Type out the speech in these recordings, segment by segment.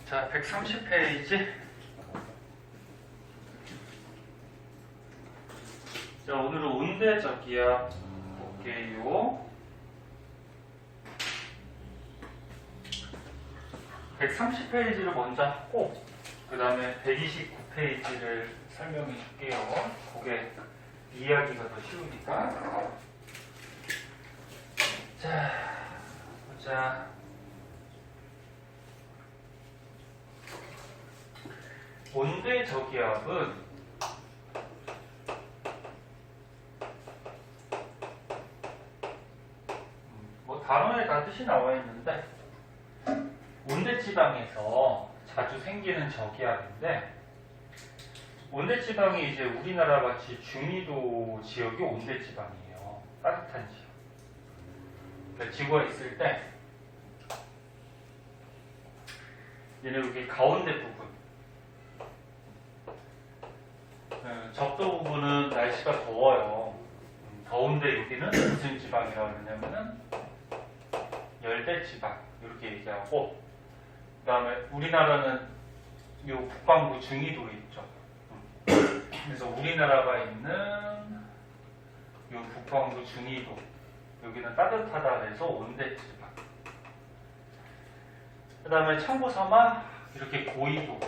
자, 130페이지. 자, 오늘은 온대적이야 볼게요. 130페이지를 먼저 하고 그 다음에 129페이지를 설명해 줄게요. 그게 이해하기가 더 쉬우니까. 자, 보자. 온대저기압은 뭐 단어에 다 뜻이 나와 있는데 온대지방에서 자주 생기는 저기압인데, 온대지방이 이제 우리나라 같이 중위도 지역이 온대지방이에요. 따뜻한 지역. 그러니까 지구가 있을 때 얘네 여기 가운데 부분, 적도 부분은 날씨가 더워요. 더운데 여기는 무슨 지방이라고 그러냐면은 열대지방 이렇게 얘기하고, 그 다음에 우리나라는 요 북반구 중위도에 있죠. 그래서 우리나라가 있는 요 북반구 중위도, 여기는 따뜻하다 그래서 온대지방. 그 다음에 청구서만 이렇게 고위도,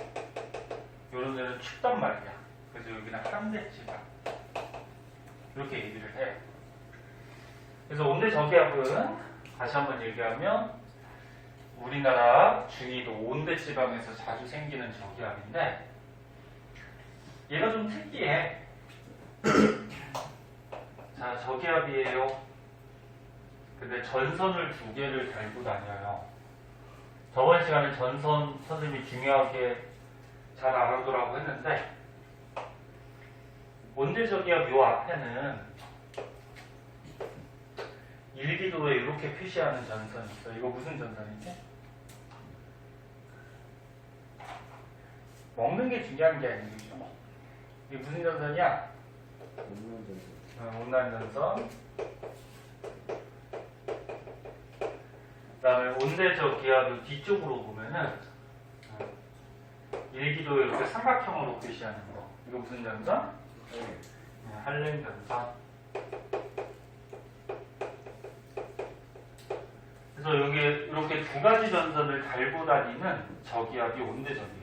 요런 데는 춥단 말이야. 그래서 여기는 한대지방 이렇게 얘기를 해요. 그래서 온대저기압은 다시 한번 얘기하면 우리나라 중위도 온대지방에서 자주 생기는 저기압인데, 얘가 좀 특이해. 자, 저기압이에요. 근데 전선을 두 개를 달고 다녀요. 저번 시간에 전선 선생님이 중요하게 잘 알아두라고 했는데, 온대저기압 요 앞에는 일기도에 이렇게 표시하는 전선이 있어. 이거 무슨 전선이지? 먹는 게 중요한 게 아니죠. 이게 무슨 전선이야? 온난전선. 그 다음에 온대저기압 뒤쪽으로 보면은 일기도에 이렇게 삼각형으로 표시하는 거. 이거 무슨 전선? 한랭전선. 그래서 여기 이렇게 두 가지 전선을 달고 다니는 저기압이 온대저기압이에요.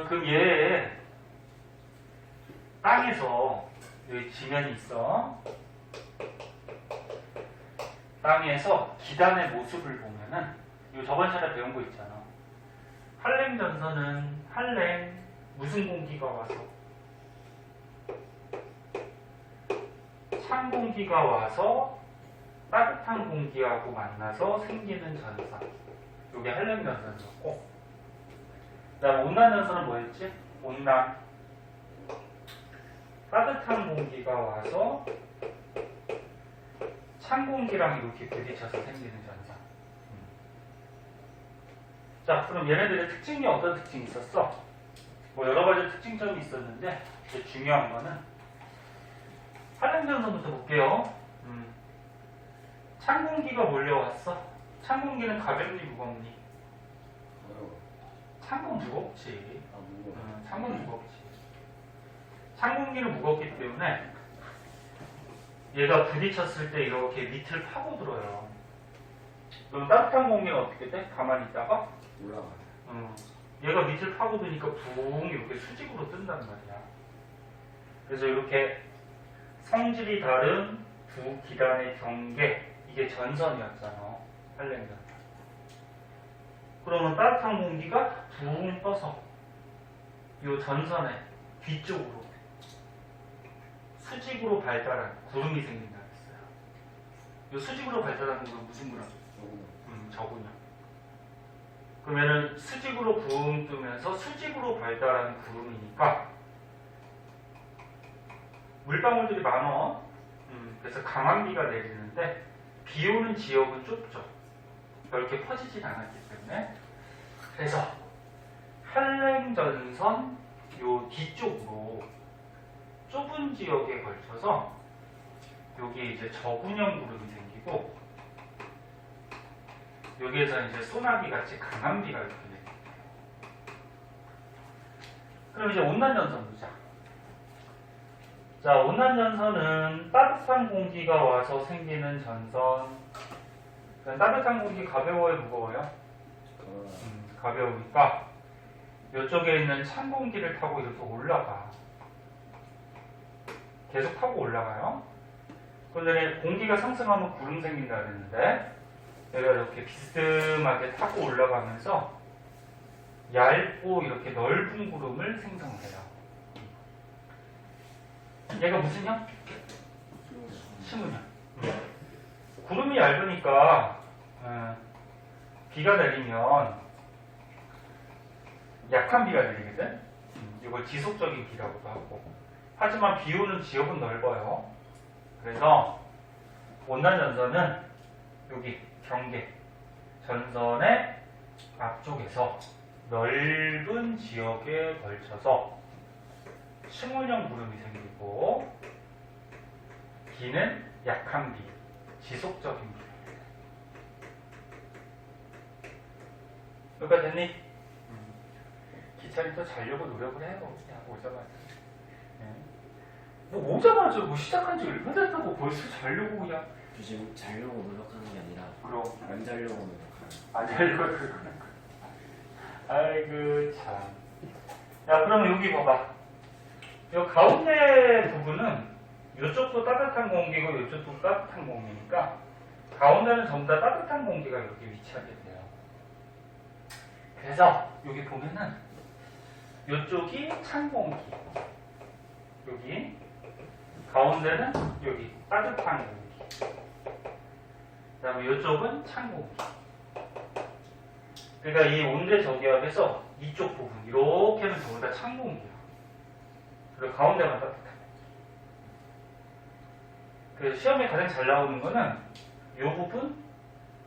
그럼 얘 땅에서 여기 지면이 있어. 땅에서 기단의 모습을 보면은, 이거 저번 시간에 배운 거 있잖아. 한랭전선은 한랭 무슨 공기가 와서, 찬 공기가 와서 따뜻한 공기하고 만나서 생기는 전선. 이게 한랭전선이었고, 그다음 온난전선은 뭐였지? 온난. 따뜻한 공기가 와서 찬 공기랑 이렇게 부딪혀서 생기는 전선. 자, 그럼 얘네들의 특징이 어떤 특징이 있었어? 뭐 여러 가지 특징점이 있었는데, 이제 중요한 거는 한랭전선부터 볼게요. 찬 공기가 몰려왔어. 찬 공기는 가볍니 무겁니? 찬 건 무겁지. 찬 건 무겁지. 찬 공기는 무겁기 때문에 얘가 부딪혔을 때 이렇게 밑을 파고들어요. 그럼 따뜻한 공기는 어떻게 돼? 가만히 있다가 올라가. 얘가 밑을 파고드니까 붕 이렇게 수직으로 뜬단 말이야. 그래서 이렇게 성질이 다른 두 기단의 경계, 이게 전선이었잖아. 한랭전선. 그러면 따뜻한 공기가 붕 떠서 이 전선의 뒤쪽으로 수직으로 발달한 구름이 생긴다 했어요. 이 수직으로 발달한 구름 무슨 구름? 저구름. 그러면은 수직으로 붕 뜨면서 수직으로 발달한 구름이니까 물방울들이 많아. 그래서 강한 비가 내리는데 비 오는 지역은 좁죠. 넓게 퍼지진 않았기 때문에. 그래서 한랭전선 요 뒤쪽으로 좁은 지역에 걸쳐서 여기 이제 저군형 구름이 생기고, 여기에서 이제 소나기 같이 강한 비가 이렇게 내려. 그럼 이제 온난연선 보자. 자, 온난연선은 따뜻한 공기가 와서 생기는 전선. 따뜻한 공기 가벼워요, 무거워요? 가벼우니까 이쪽에 있는 찬 공기를 타고 이렇게 올라가. 계속 타고 올라가요. 그런데 공기가 상승하면 구름 생긴다 그랬는데 얘가 이렇게 비스듬하게 타고 올라가면서 얇고 이렇게 넓은 구름을 생성해요. 얘가 무슨 형? 심은형. 구름이 얇으니까 비가 내리면 약한 비가 내리거든. 이걸 지속적인 비라고도 하고. 하지만 비 오는 지역은 넓어요. 그래서 온난연선은 여기 경계 전선의 앞쪽에서 넓은 지역에 걸쳐서 심원형 구름이 생기고, 비는 약한 비, 지속적인 비. 여기까지 됐니? 기차를 또 자려고 노력을 해요. 그냥 오자마자. 뭐 오자마자 뭐 시작한 지 얼마 됐다고 벌써 자려고 그냥. 지금 자려고 노력하는 게 아니라 그럼 안 자려고 노력하는. 안 자려고 노력하는 거. 아이고 참. 야, 그럼 여기 봐봐. 이 가운데 부분은 이쪽도 따뜻한 공기고 이쪽도 따뜻한 공기니까 가운데는 전부 다 따뜻한 공기가 이렇게 위치하게 돼요. 그래서 여기 보면은 이쪽이 찬 공기, 여기 가운데는 여기 따뜻한 공기, 그 다음에 이쪽은 찬 공기. 그러니까 이 온대 저기압에서 이쪽 부분 이렇게는 전부 다 찬 공기야. 그리고 가운데만 따뜻한 공기. 그래서 시험에 가장 잘 나오는 거는 이 부분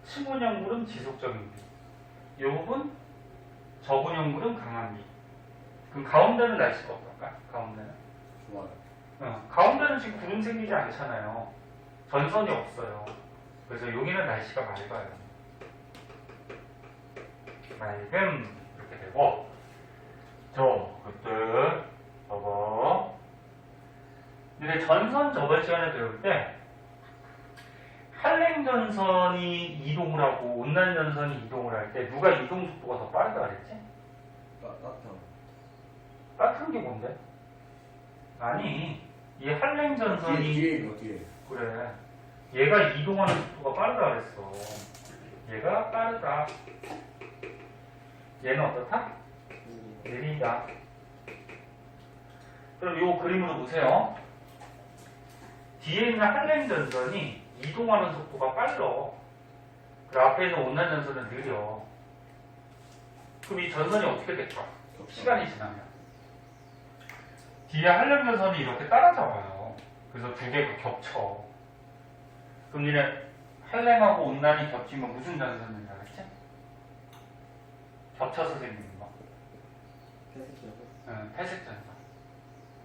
심원형 구름 지속적인 비, 이 부분 저분형 구름 강한 비. 그럼 가운데는 날씨가 어떨까? 가운데는? 좋아요. 가운데는 지금 구름 생기지 않잖아요. 전선이 없어요. 그래서 여기는 날씨가 맑아요. 맑음 이렇게 되고, 그때 저거 근데 전선 저번 시간에 배울 때 한랭전선이 이동을 하고 온난전선이 이동을 할 때 누가 이동 속도가 더 빠르다 그랬지? 따뜻한 게 뭔데? 아니, 이 한랭전선이 뒤에. 그래, 얘가 이동하는 속도가 빠르다 그랬어. 얘가 빠르다. 얘는 어떻다? 느리다. 그럼 이 그림으로 보세요. 뒤에 있는 한랭전선이 이동하는 속도가 빨라. 그리고 앞에 있는 온난전선은 느려. 그럼 이 전선이 어떻게 될까? 시간이 지나면 뒤에 한랭전선이 이렇게 따라잡아요. 그래서 두 개가 겹쳐. 그럼 니네 한랭하고 온난이 겹치면 무슨 전선인 줄 알았지? 겹쳐서 생기는 거. 회색전선.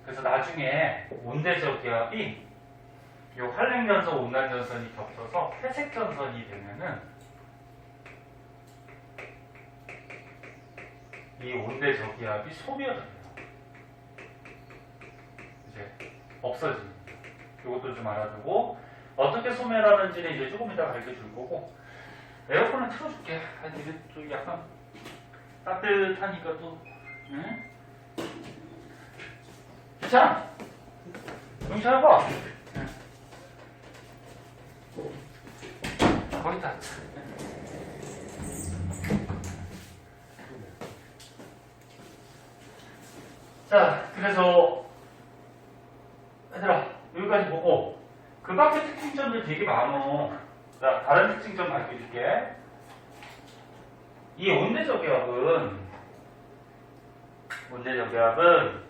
그래서 나중에 온대저기압이 이 한랭전선, 온난전선이 겹쳐서 회색전선이 되면은 이 온대저기압이 소멸돼요. 이제 없어집니다. 이것도 좀 알아두고, 어떻게 소멸하는지는 이제 조금 이따 알려줄 거고, 에어컨은 틀어줄게. 이게 좀 약간 따뜻하니까 또, 응? 괜찮아? 정신 차려봐. 거기 있다. 자, 그래서 얘들아 여기까지 보고 그 밖에 특징점들 되게 많어. 자, 다른 특징점 알려줄게. 이 온대저기압은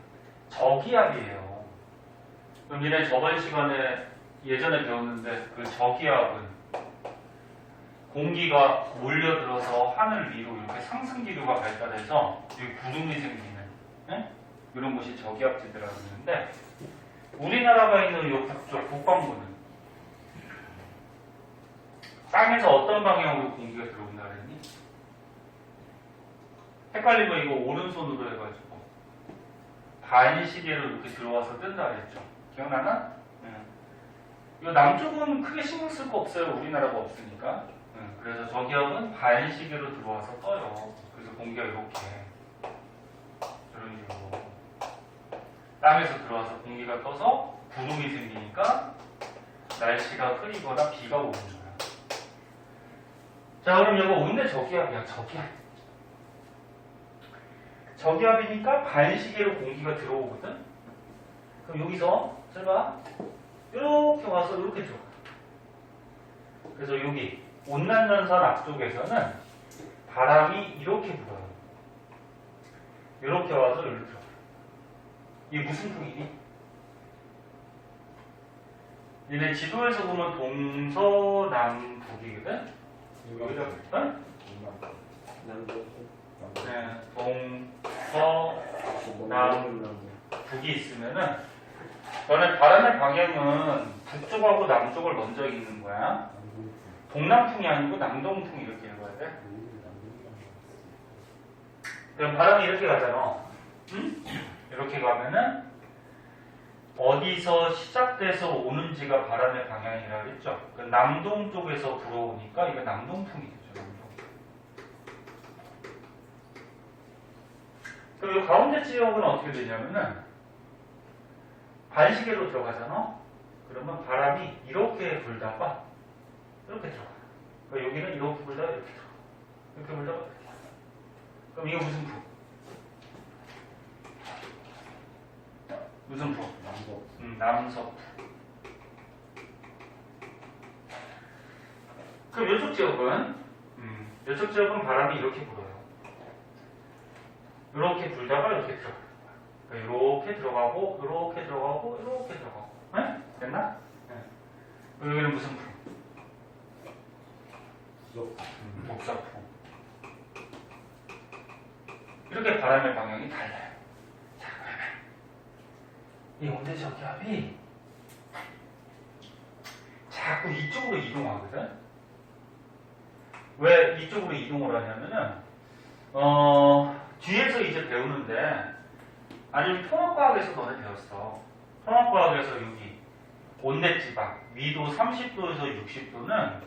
저기압이에요. 그럼 니네 저번 시간에 예전에 배웠는데 그 저기압은 공기가 몰려들어서 하늘 위로 이렇게 상승기류가 발달해서 여기 구름이 생기는, 이런 곳이 저기압지대라고 하는데, 우리나라가 있는 이 북쪽 북반구는 땅에서 어떤 방향으로 공기가 들어온다 그랬니? 헷갈리면 이거 오른손으로 해가지고 반시계로 이렇게 들어와서 뜬다 그랬죠. 기억나나? 이 남쪽은 크게 신경 쓸 거 없어요. 우리나라가 없으니까. 그래서 저기압은 반시계로 들어와서 떠요. 그래서 공기가 이렇게 이런 식으로 땅에서 들어와서 공기가 떠서 구름이 생기니까 날씨가 흐리거나 비가 오는 거야. 자, 그럼 이거 온대 저기압이야. 저기압. 저기압이니까 반시계로 공기가 들어오거든. 그럼 여기서 잘 봐. 이렇게 와서 이렇게 들어가. 그래서 여기 온난전선 앞쪽에서는 바람이 이렇게 불어요. 이렇게 와서 이렇게 들어가. 이게 무슨 풍이니? 얘네 지도에서 보면 동서남북이거든? 여기다, 응? 네, 동서남북이 있으면은 너네 바람의 방향은 북쪽하고 남쪽을 먼저 읽는 거야. 동남풍이 아니고 남동풍 이렇게 읽어야 돼. 그럼 바람이 이렇게 가잖아. 응? 이렇게 가면은 어디서 시작돼서 오는지가 바람의 방향이라고 그랬죠. 그 남동 쪽에서 불어오니까 이거 남동풍이 되죠. 남동. 그럼 이 가운데 지역은 어떻게 되냐면은 반시계로 들어가잖아. 그러면 바람이 이렇게 불다가 이렇게 들어가. 그러니까 여기는 이렇게 불다가 이렇게 들어가. 이렇게 불다가 이렇게 들어가. 그럼 이거 무슨 풍? 무슨 풍? 남서풍. 그럼 이쪽 지역은 이쪽 지역은 바람이 이렇게 불어요. 이렇게 불다가 이렇게 들어가. 그러니까 이렇게 들어가고 이렇게 들어가고 이렇게 들어가고. 네? 됐나? 네. 여기는 무슨 풍? 복사풍. 이렇게 바람의 방향이 달라요. 자, 그러면 이 온대저기압이 자꾸 이쪽으로 이동하거든? 왜 이쪽으로 이동을 하냐면은 뒤에서 이제 배우는데 아니면 통합과학에서 너네 배웠어. 통합과학에서 여기 온대지방 위도 30도에서 60도는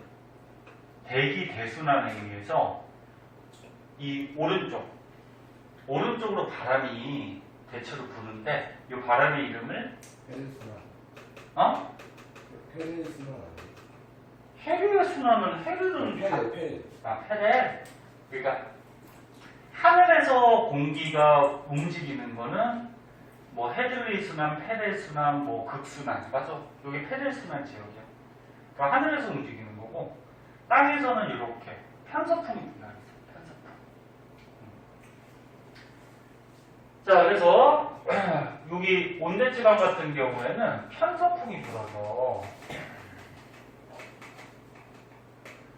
대기 대순환에 의해서 이 오른쪽으로 바람이 대체로 부는데 이 바람의 이름을 해류의 순환은 페레. 그러니까 하늘에서 공기가 움직이는 거는 뭐 헤드웨이 순환, 페레 순환, 뭐 극순환. 맞아. 여기 페레 순환 지역이야. 그러니까 하늘에서 움직이는 거고 땅에서는 이렇게 편서풍이 분할이 있어요. 편서풍. 자, 그래서 여기 온대지방 같은 경우에는 편서풍이 불어서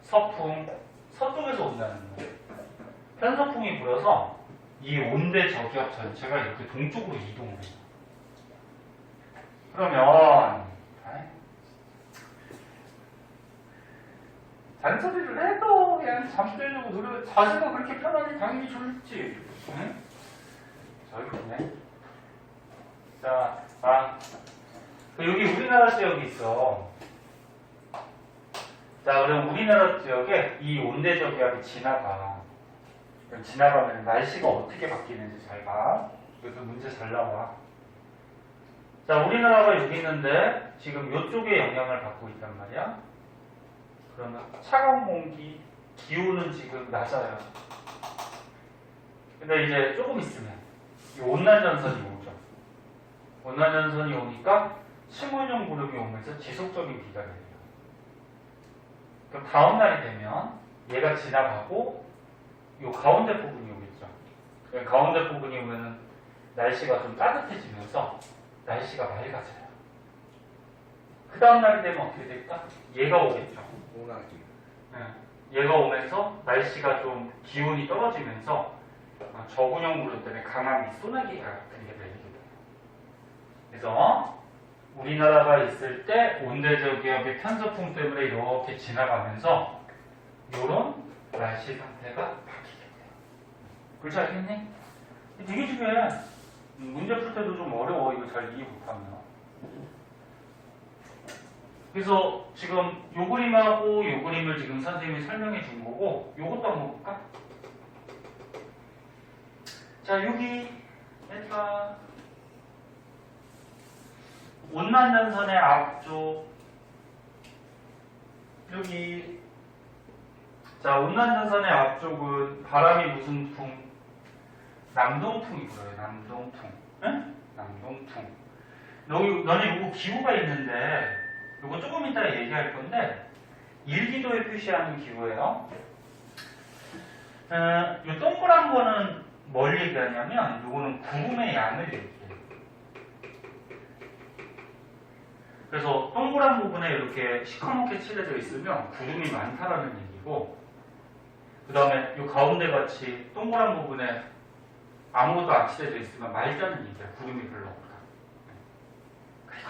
서풍, 서쪽에서 온다는 거예요. 편서풍이 불어서 이 온대 저기압 전체가 이렇게 동쪽으로 이동을 해요. 그러면 잔소리를 해도 그냥 잠들려고 노래 자세가 그렇게 편하게 당연히 좋지. 응? 저기 있네. 자, 여기 우리나라 지역이 있어. 자, 그럼 우리나라 지역에 이 온대저기압이 지나가. 지나가면 날씨가 어떻게 바뀌는지 잘 봐. 그래서 문제 잘 나와. 자, 우리나라가 여기 있는데 지금 이쪽에 영향을 받고 있단 말이야. 그러면 차가운 공기, 기온은 지금 낮아요. 근데 이제 조금 있으면 이 온난전선이 오죠. 온난전선이 오니까 심원형 구름이 오면서 지속적인 비가 내려요. 그럼 다음 날이 되면 얘가 지나가고 이 가운데 부분이 오겠죠. 가운데 부분이 오면은 날씨가 좀 따뜻해지면서 날씨가 맑아져요. 그 다음 날이 되면 어떻게 될까? 얘가 오겠죠. 얘가 오면서 날씨가 좀 기온이 떨어지면서 저군형 구름 때문에 강한 소나기 같은 게 내리게 돼요. 그래서 우리나라가 있을 때 온대저기압의 편서풍 때문에 이렇게 지나가면서 요런 날씨 상태가 바뀌게 돼요. 그렇지 않겠니? 되게 중요해. 문제 풀 때도 좀 어려워. 이거 잘 이해 못하면. 그래서 지금 요 그림하고 요 그림을 지금 선생님이 설명해 준 거고, 요것도 한번 볼까? 자, 여기 얘들아, 온난연선의 앞쪽 여기, 자, 온난연선의 앞쪽은 바람이 무슨 풍? 남동풍이 불어요. 남동풍. 응? 남동풍. 너네 요거 기후가 있는데 요거 조금 이따 얘기할 건데 일기도에 표시하는 기후예요. 요 동그란 거는 뭘 얘기하냐면 요거는 구름의 양을 얘기해요. 그래서 동그란 부분에 이렇게 시커멓게 칠해져 있으면 구름이 많다라는 얘기고, 그 다음에 요 가운데 같이 동그란 부분에 아무것도 안 칠해져 있으면 맑다는 얘기야. 구름이 별로 없다. 그리고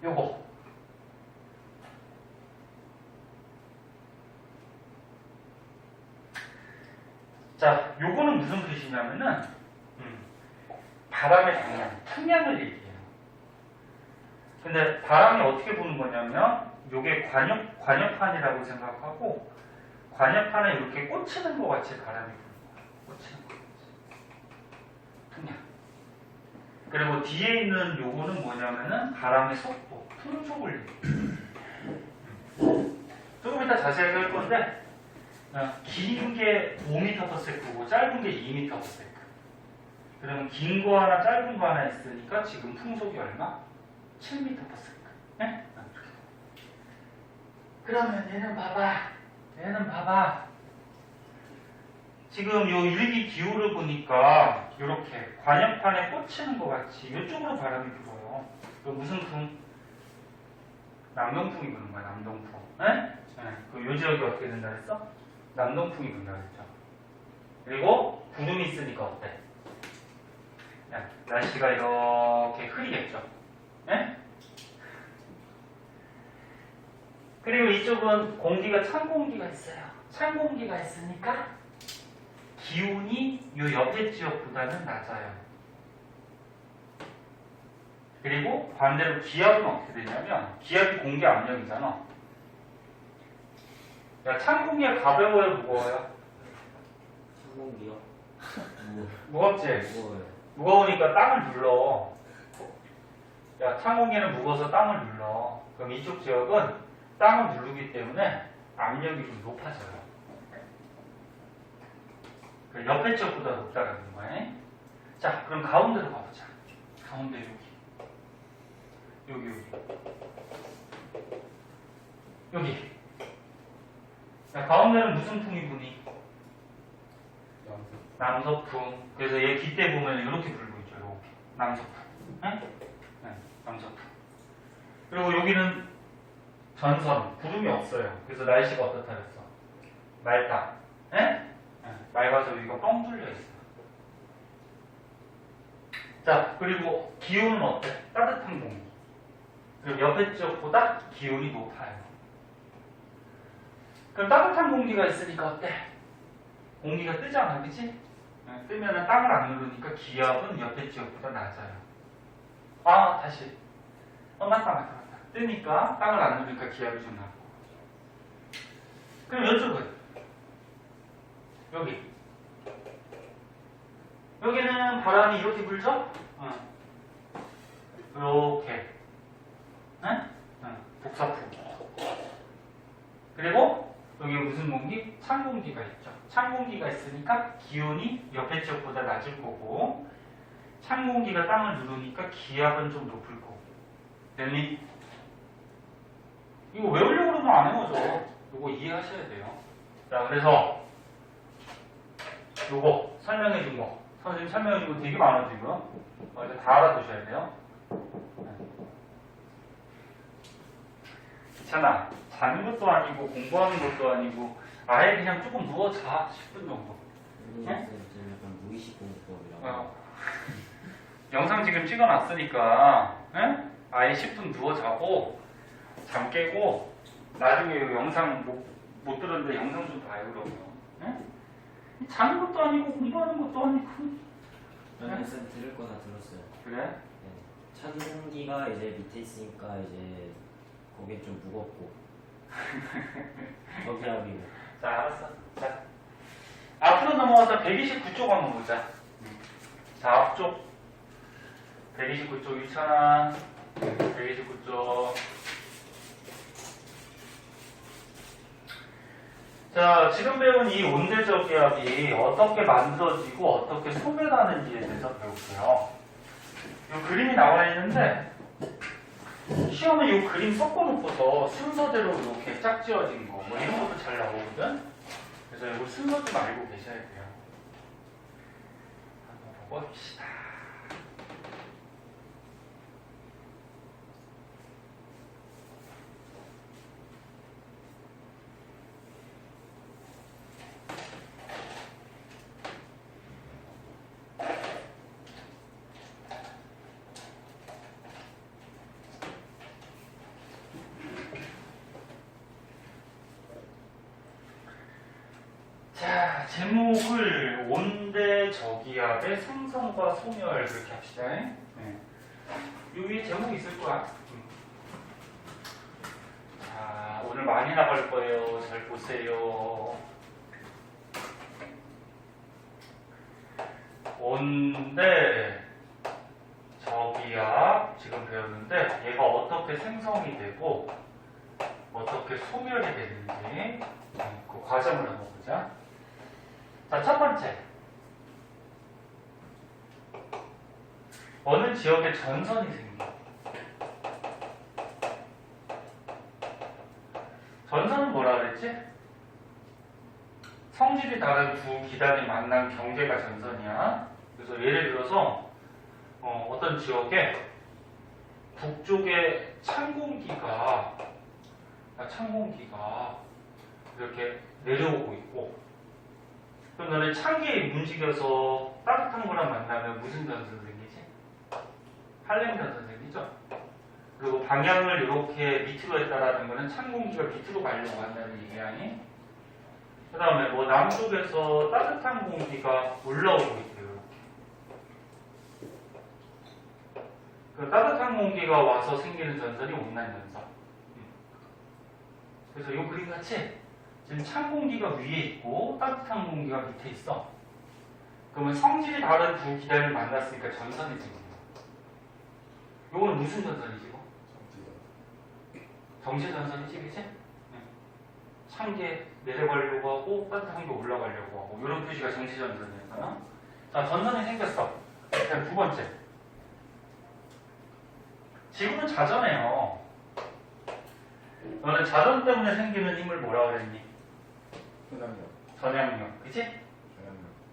요거 자, 요거는 무슨 뜻이냐면은 바람의 방향, 풍향을 얘기해요. 근데 바람이 어떻게 부는 거냐면 요게 관역판이라고 생각하고, 관역판에 이렇게 꽂히는 것 같이 바람이 부는 거예요. 꽂히는 것 같이. 풍향. 그리고 뒤에 있는 요거는 뭐냐면은 바람의 속도, 풍속을 얘기해요. 조금 이따 자세하게 할 건데, 긴 게 5m/s고 짧은 게 2m/s. 그러면 긴 거 하나 짧은 거 하나 있으니까 지금 풍속이 얼마? 7m/s. 네? 그러면 얘는 봐봐. 지금 요 일기 기후를 보니까 이렇게 관역판에 꽂히는 것 같이 이쪽으로 바람이 불어요. 이거 무슨 풍? 남동풍이 부는 거야. 남동풍. 네? 요 지역이 어떻게 된다 했어? 남동풍이 분다 그랬죠. 그리고 구름이 있으니까 어때? 날씨가 이렇게 흐리겠죠. 네? 그리고 이쪽은 공기가 찬 공기가 있어요. 찬 공기가 있으니까 기온이 요 옆에 지역보다는 낮아요. 그리고 반대로 기압은 어떻게 되냐면, 기압이 공기 압력이잖아. 야, 찬 공기가 가벼워요, 무거워요? 찬 공기요? 무겁지? 무거워요. 무거우니까 땅을 눌러. 야, 찬 공기는 무거워서 땅을 눌러. 그럼 이쪽 지역은 땅을 누르기 때문에 압력이 좀 높아져요. 옆에 지역보다 높다라는 거예요. 자, 그럼 가운데로 가보자. 가운데 여기. 자, 가운데는 무슨 풍이 부니? 남서풍. 그래서 얘 깃대 보면 이렇게 불고 있죠. 이렇게. 남서풍. 네? 네, 남서풍. 그리고 여기는 전선. 구름이 없어요. 그래서 날씨가 어떻다 그랬어? 맑다. 네? 네, 맑아서 여기가 뻥 뚫려 있어요. 자, 그리고 기온은 어때? 따뜻한 공기. 그리고 옆에 지역보다 기온이 높아요. 그럼 따뜻한 공기가 있으니까 어때? 공기가 뜨잖아, 그치? 뜨면은 땅을 안 누르니까 기압은 옆에 지역보다 낮아요. 아, 다시. 맞다. 뜨니까 땅을 안 누르니까 기압이 좀 낮고. 그럼 이쪽은? 여기는 바람이 이렇게 불죠? 이렇게. 복사풍. 그리고 여기 무슨 공기? 찬 공기가 있죠. 찬 공기가 있으니까 기온이 옆에 지역보다 낮을 거고, 찬 공기가 땅을 누르니까 기압은 좀 높을 거고. 됐니? 이거 외우려고 그러면 안 외워져. 이거 이해하셔야 돼요. 자, 그래서 요거 설명해 준 거. 선생님 설명해 준 거 되게 많아 지금. 이제 다 알아두셔야 돼요. 괜찮아. 자는 것도 아니고 공부하는 것도 아니고 아예 그냥 조금 누워 자. 10분 정도. 저는 약간 무의식 공부법이라고. 영상 지금 찍어놨으니까 아예 10분 누워 자고 잠 깨고 나중에 이 영상 못 들었는데 영상 좀 봐요, 그러면. 예? 자는 것도 아니고 공부하는 것도 아니고. 저는 쌤 들을 거 다 들었어요. 그래? 네. 찬공기가 이제 밑에 있으니까 이제 거긴 좀 무겁고 저기압이고. 자, 알았어. 자, 앞으로 넘어가서 129쪽 한번 보자. 자, 앞쪽. 129쪽 1,000원. 129쪽. 자, 지금 배운 이 온대저기압이 어떻게 만들어지고 어떻게 소멸하는지에 대해서 배울게요. 이 그림이 나와 있는데 시험에 이 그림 섞어놓고서 순서대로 이렇게 짝지어진 거 뭐 이런 것도 잘 나오거든. 그래서 이거 순서 좀 알고 계셔야 돼요. 한번 보고 봅시다. 자, 제목을 온대저기압의 생성과 소멸 그렇게 합시다. 네. 요 위에 제목이 있을 거야. 자, 오늘 많이 나갈 거예요. 잘 보세요. 온대저기압 지금 배웠는데 얘가 어떻게 생성이 되고 어떻게 소멸이 되는지 그 과정을 한번 보자. 자, 첫 번째. 어느 지역에 전선이 생겨. 전선은 뭐라 그랬지? 성질이 다른 두 기단이 만난 경계가 전선이야. 그래서 예를 들어서 어떤 지역에 북쪽에 찬 공기가 이렇게 내려오고 있고, 그럼 너네 찬기 움직여서 따뜻한 거랑 만나면 무슨 전선 생기지? 한랭 전선 생기죠? 그리고 방향을 이렇게 밑으로 했다라는 거는 찬 공기가 밑으로 가려고 한다는 얘기야. 그 다음에 뭐 남쪽에서 따뜻한 공기가 올라오고 있대요. 그 따뜻한 공기가 와서 생기는 전선이 온난 전선. 그래서 이 그림 같이 지금 찬 공기가 위에 있고 따뜻한 공기가 밑에 있어. 그러면 성질이 다른 두 기단을 만났으니까 전선이 생깁니다. 이거는 무슨 전선이지? 정체 전선이지, 그치? 찬 게 내려가려고 하고 따뜻한 게 올라가려고 하고 이런 표시가 정체 전선이었잖아. 자, 전선이 생겼어. 그다음 두 번째. 지구는 자전해요. 너는 자전 때문에 생기는 힘을 뭐라 그랬니? 전향력. 그치?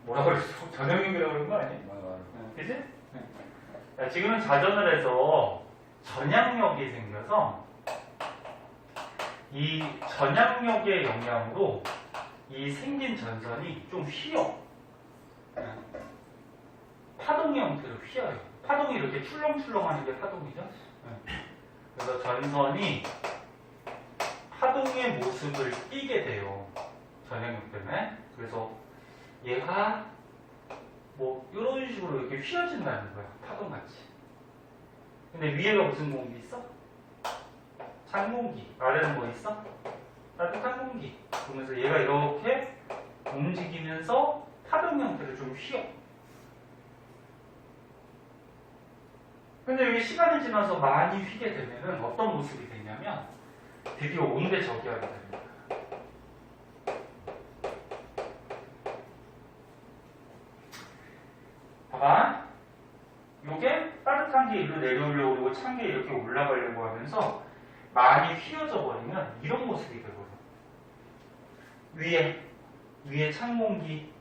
뭐라 그랬어? 전향력이라고 그런 거 아니야? 그치? 자, 지금은 자전을 해서 전향력이 생겨서 이 전향력의 영향으로 이 생긴 전선이 좀 휘어. 파동의 형태로 휘어요. 파동이 이렇게 출렁출렁하는 게 파동이죠. 그래서 전선이 파동의 모습을 띠게 돼요. 전향력 때문에. 그래서 얘가 뭐 이런 식으로 이렇게 휘어진다는 거야. 파동같이. 근데 위에가 무슨 공기 있어? 찬 공기. 아래는 뭐 있어? 따뜻한 공기. 그러면서 얘가 이렇게 움직이면서 파동 형태를 좀 휘어. 근데 여기 시간이 지나서 많이 휘게 되면은 어떤 모습이 되냐면 드디어 온대저기압이 됩니다. 봐봐. 요게 따뜻한 게 이리로 내려오려고 그러고 찬 게 이렇게 올라가려고 하면서 많이 휘어져 버리면 이런 모습이 되거든. 위에 찬 공기.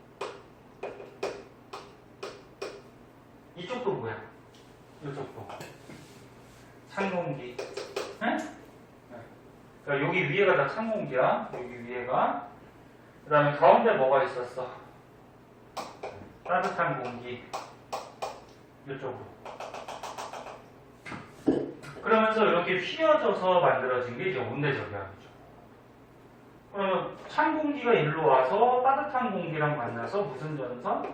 이쪽도 뭐야? 이쪽도 찬 공기. 네? 그러니까 여기 위에가 다 찬 공기야. 여기 위에가. 그 다음에 가운데 뭐가 있었어? 따뜻한 공기. 이쪽으로. 그러면서 이렇게 휘어져서 만들어진 게 이제 온대저기압이죠. 그러면 찬 공기가 일로 와서 따뜻한 공기랑 만나서 무슨 전선?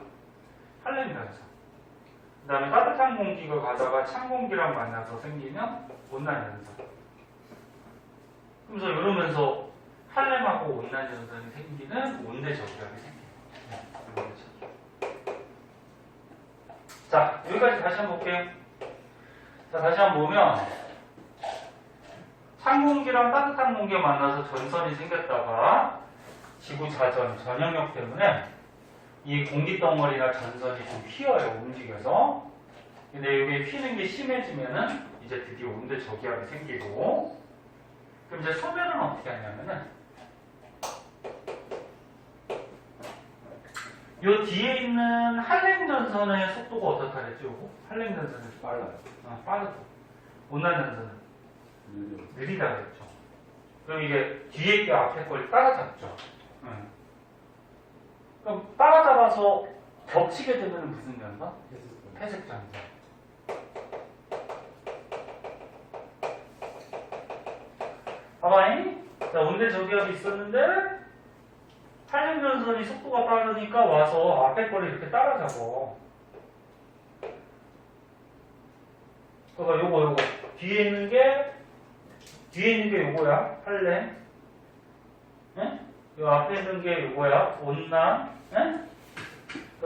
할렘 전선. 그 다음에 따뜻한 공기가 가다가 찬 공기랑 만나서 생기면 온난 전선. 그래서 이러면서 할렘하고 온난 전선이 생기는 온대 저기압이 생겨요. 자, 여기까지 다시 한번 볼게요. 자, 다시 한번 보면 찬 공기랑 따뜻한 공기가 만나서 전선이 생겼다가 지구 자전, 전형력 때문에 이 공기 덩어리나 전선이 좀 휘어요, 움직여서. 근데 여기 휘는 게 심해지면은 이제 드디어 온대 저기압이 생기고, 그럼 이제 소멸은 어떻게 하냐면은 요 뒤에 있는 할렘 전선의 속도가 어떻다 그랬죠? 요거? 할렘 전선은 빨라요. 빠르고 온난 전선은 느리다 그랬죠. 그럼 이게 뒤에 게 앞에 걸 따라잡죠. 그럼 따라잡아서 겹치게 되면 무슨 전선? 회색 전선. 봐봐잉. 자, 온대 저기압이 있었는데 할렘 전선이 속도가 빠르니까 와서 앞에 거를 이렇게 따라잡어. 그러니까 요거 뒤에 있는 게 요거야. 할렘. 예? 요 앞에 있는 게 요거야. 온난. 예?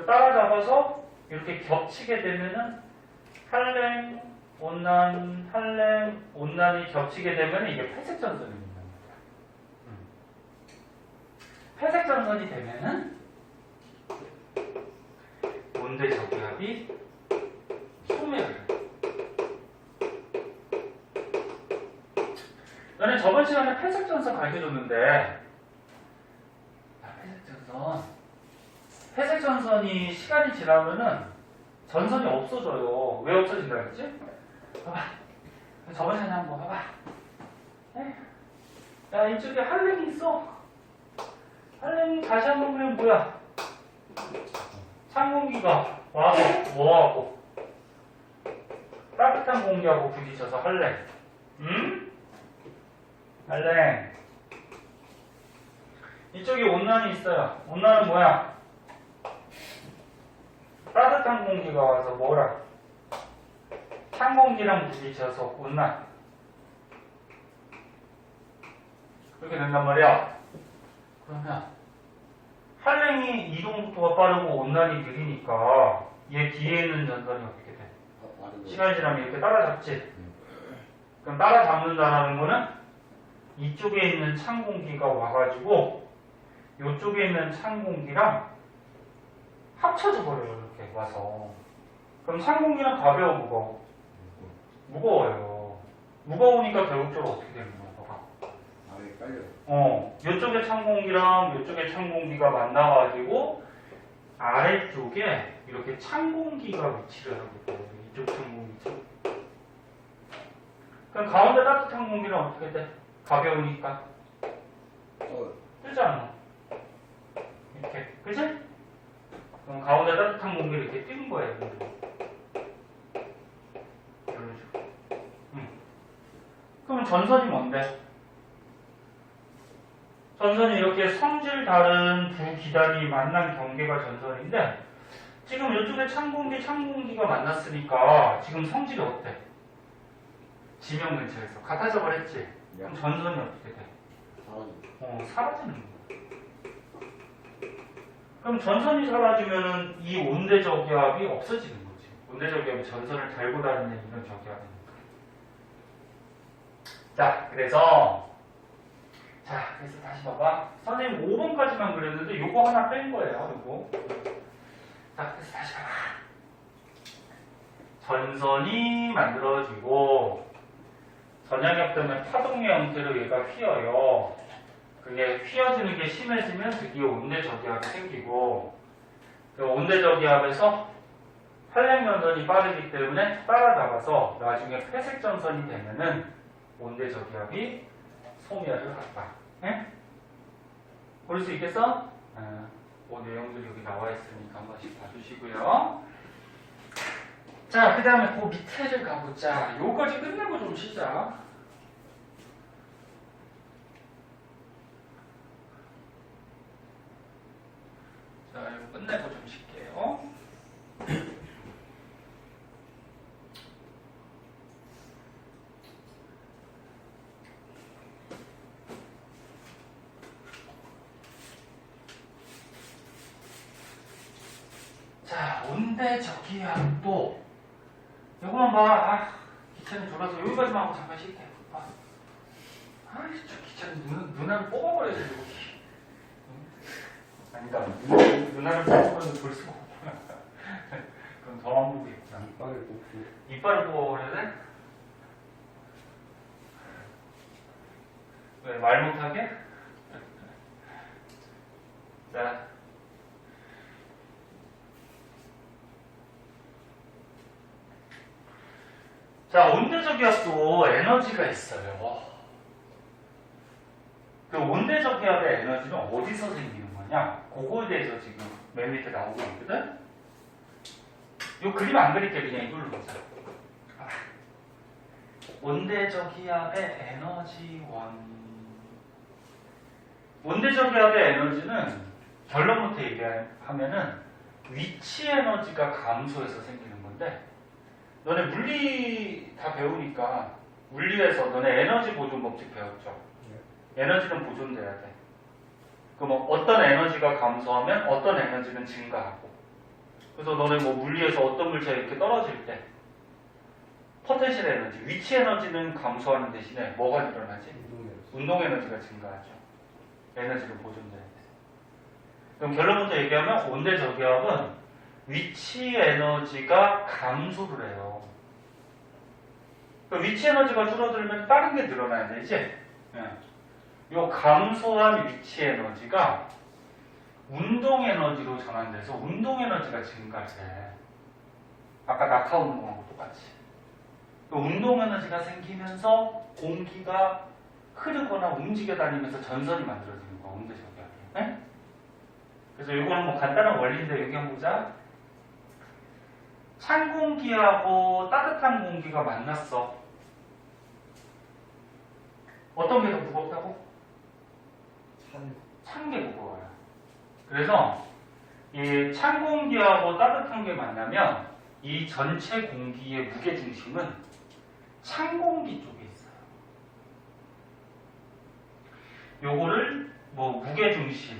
따라잡아서 이렇게 겹치게 되면은 할렘, 온난, 할렘, 온난이 겹치게 되면 이게 회색 전선이 있는 겁니다. 회색 전선이 되면은 온대 저기압이 소멸을. 너네 저번 시간에 회색 전선 가르쳐줬는데, 회색 전선이 시간이 지나면은 전선이 없어져요. 왜 없어진다 그랬지? 봐봐. 저번 시간에 한번 봐봐. 야, 이쪽에 할렘이 있어. 할렘이 다시 한번 그리면 뭐야? 찬 공기가 와서 뭐하고? 따뜻한 공기하고 부딪혀서 할렘. 응? 할렘. 이쪽에 온난이 있어요. 온난은 뭐야? 따뜻한 공기가 와서 뭐라? 찬 공기랑 부딪혀서 온난. 그렇게 된단 말이야. 그러면 할렘이 이동 속도가 빠르고 온난이 느리니까 얘 뒤에 있는 전선이 어떻게 돼? 시간이 지나면 이렇게 따라잡지? 그럼 따라잡는다라는 거는 이쪽에 있는 찬 공기가 와가지고 이쪽에 있는 찬 공기랑 합쳐져 버려요. 이렇게 와서. 그럼 찬 공기는 가벼워, 무거워? 무거워요. 무거우니까 결국적으로 어떻게 되는 거야? 봐봐. 이쪽에 찬 공기랑 이쪽에 찬 공기가 만나가지고 아래쪽에 이렇게 찬 공기가 위치를 하게 돼요. 이쪽 찬 공기처럼. 그럼 가운데 따뜻한 공기는 어떻게 돼? 가벼우니까. 뜨지 않아? 이렇게. 그치? 그럼 가운데 따뜻한 공기를 이렇게 띄는 거예요. 이런 식으로. 그럼 전선이 뭔데? 전선이 이렇게 성질 다른 두 기단이 만난 경계가 전선인데 지금 이쪽에 찬 공기가 만났으니까 지금 성질이 어때? 지명 근처에서 같아져 버렸지? 그럼 전선이 어떻게 돼? 사라지는 거야. 그럼 전선이 사라지면은 이 온대 저기압이 없어지는 거지. 온대 저기압이 전선을 달고 다니는 이런 저기압이니까. 그래서 다시 봐봐. 선생님 5번까지만 그렸는데 요거 하나 뺀 거예요. 요거. 그래서 다시 봐봐. 전선이 만들어지고 전향력 때문에 파동의 형태로 얘가 휘어요. 그게 휘어지는 게 심해지면 드디어 온대 저기압이 생기고 그 온대 저기압에서 할렘 전선이 빠르기 때문에 따라잡아서 나중에 회색 전선이 되면은 온대 저기압이 소멸을 한다. 예? 볼 수 있겠어? 내용들이 여기 나와 있으니까 한 번씩 봐주시고요. 자, 그 다음에 그 밑에를 가보자. 요거까지 끝내고 좀 쉬자. 자, 이거 끝내고 좀 쉴게요. 자, 온대저기압도 요거만 봐. 아, 기차는 졸아서 여기까지만 하고 잠깐 쉴게. 봐. 아이, 저 기차는 눈알을 뽑아버려야지, 여기. 아니다. 눈알을 뽑아버려서 볼 수가 없구나. 그럼 더 안 보겠구나. 이빨을 뽑고 이빨을 뽑아버려야 돼? 왜, 말 못하게? 자. 자, 온대저기압도 에너지가 있어요. 그 온대저기압의 에너지는 어디서 생기는 거냐? 그거에 대해서 지금 맨 밑에 나오고 있거든? 요 그림 안 그릴게. 그냥 이걸로 보자. 온대저기압의 에너지원. 온대저기압의 에너지는 결론부터 얘기하면은 위치 에너지가 감소해서 생기는 건데, 너네 물리 다 배우니까 물리에서 너네 에너지 보존 법칙 배웠죠? 에너지는 보존돼야 돼. 그럼 어떤 에너지가 감소하면 어떤 에너지는 증가하고. 그래서 너네 뭐 물리에서 어떤 물체가 이렇게 떨어질 때 포텐셜 에너지, 위치 에너지는 감소하는 대신에 뭐가 일어나지? 운동 에너지가 증가하죠. 에너지는 보존돼야 돼. 그럼 결론부터 얘기하면 온대저기압은 위치 에너지가 감소를 해요. 위치 에너지가 줄어들면 다른 게 늘어나야 되지? 이 감소한 위치 에너지가 운동 에너지로 전환돼서 운동 에너지가 증가해. 아까 낙하 운동하고 똑같이. 운동 에너지가 생기면서 공기가 흐르거나 움직여 다니면서 전선이 만들어지는 거야, 온대저기압이. 네? 그래서 이거는 뭐 간단한 원리인데 여기 한번 보자. 찬 공기하고 따뜻한 공기가 만났어. 어떤 게 더 무겁다고? 찬 게 무거워요. 그래서 이 찬 공기하고 따뜻한 게 만나면 이 전체 공기의 무게 중심은 찬 공기 쪽에 있어요. 요거를 뭐 무게 중심,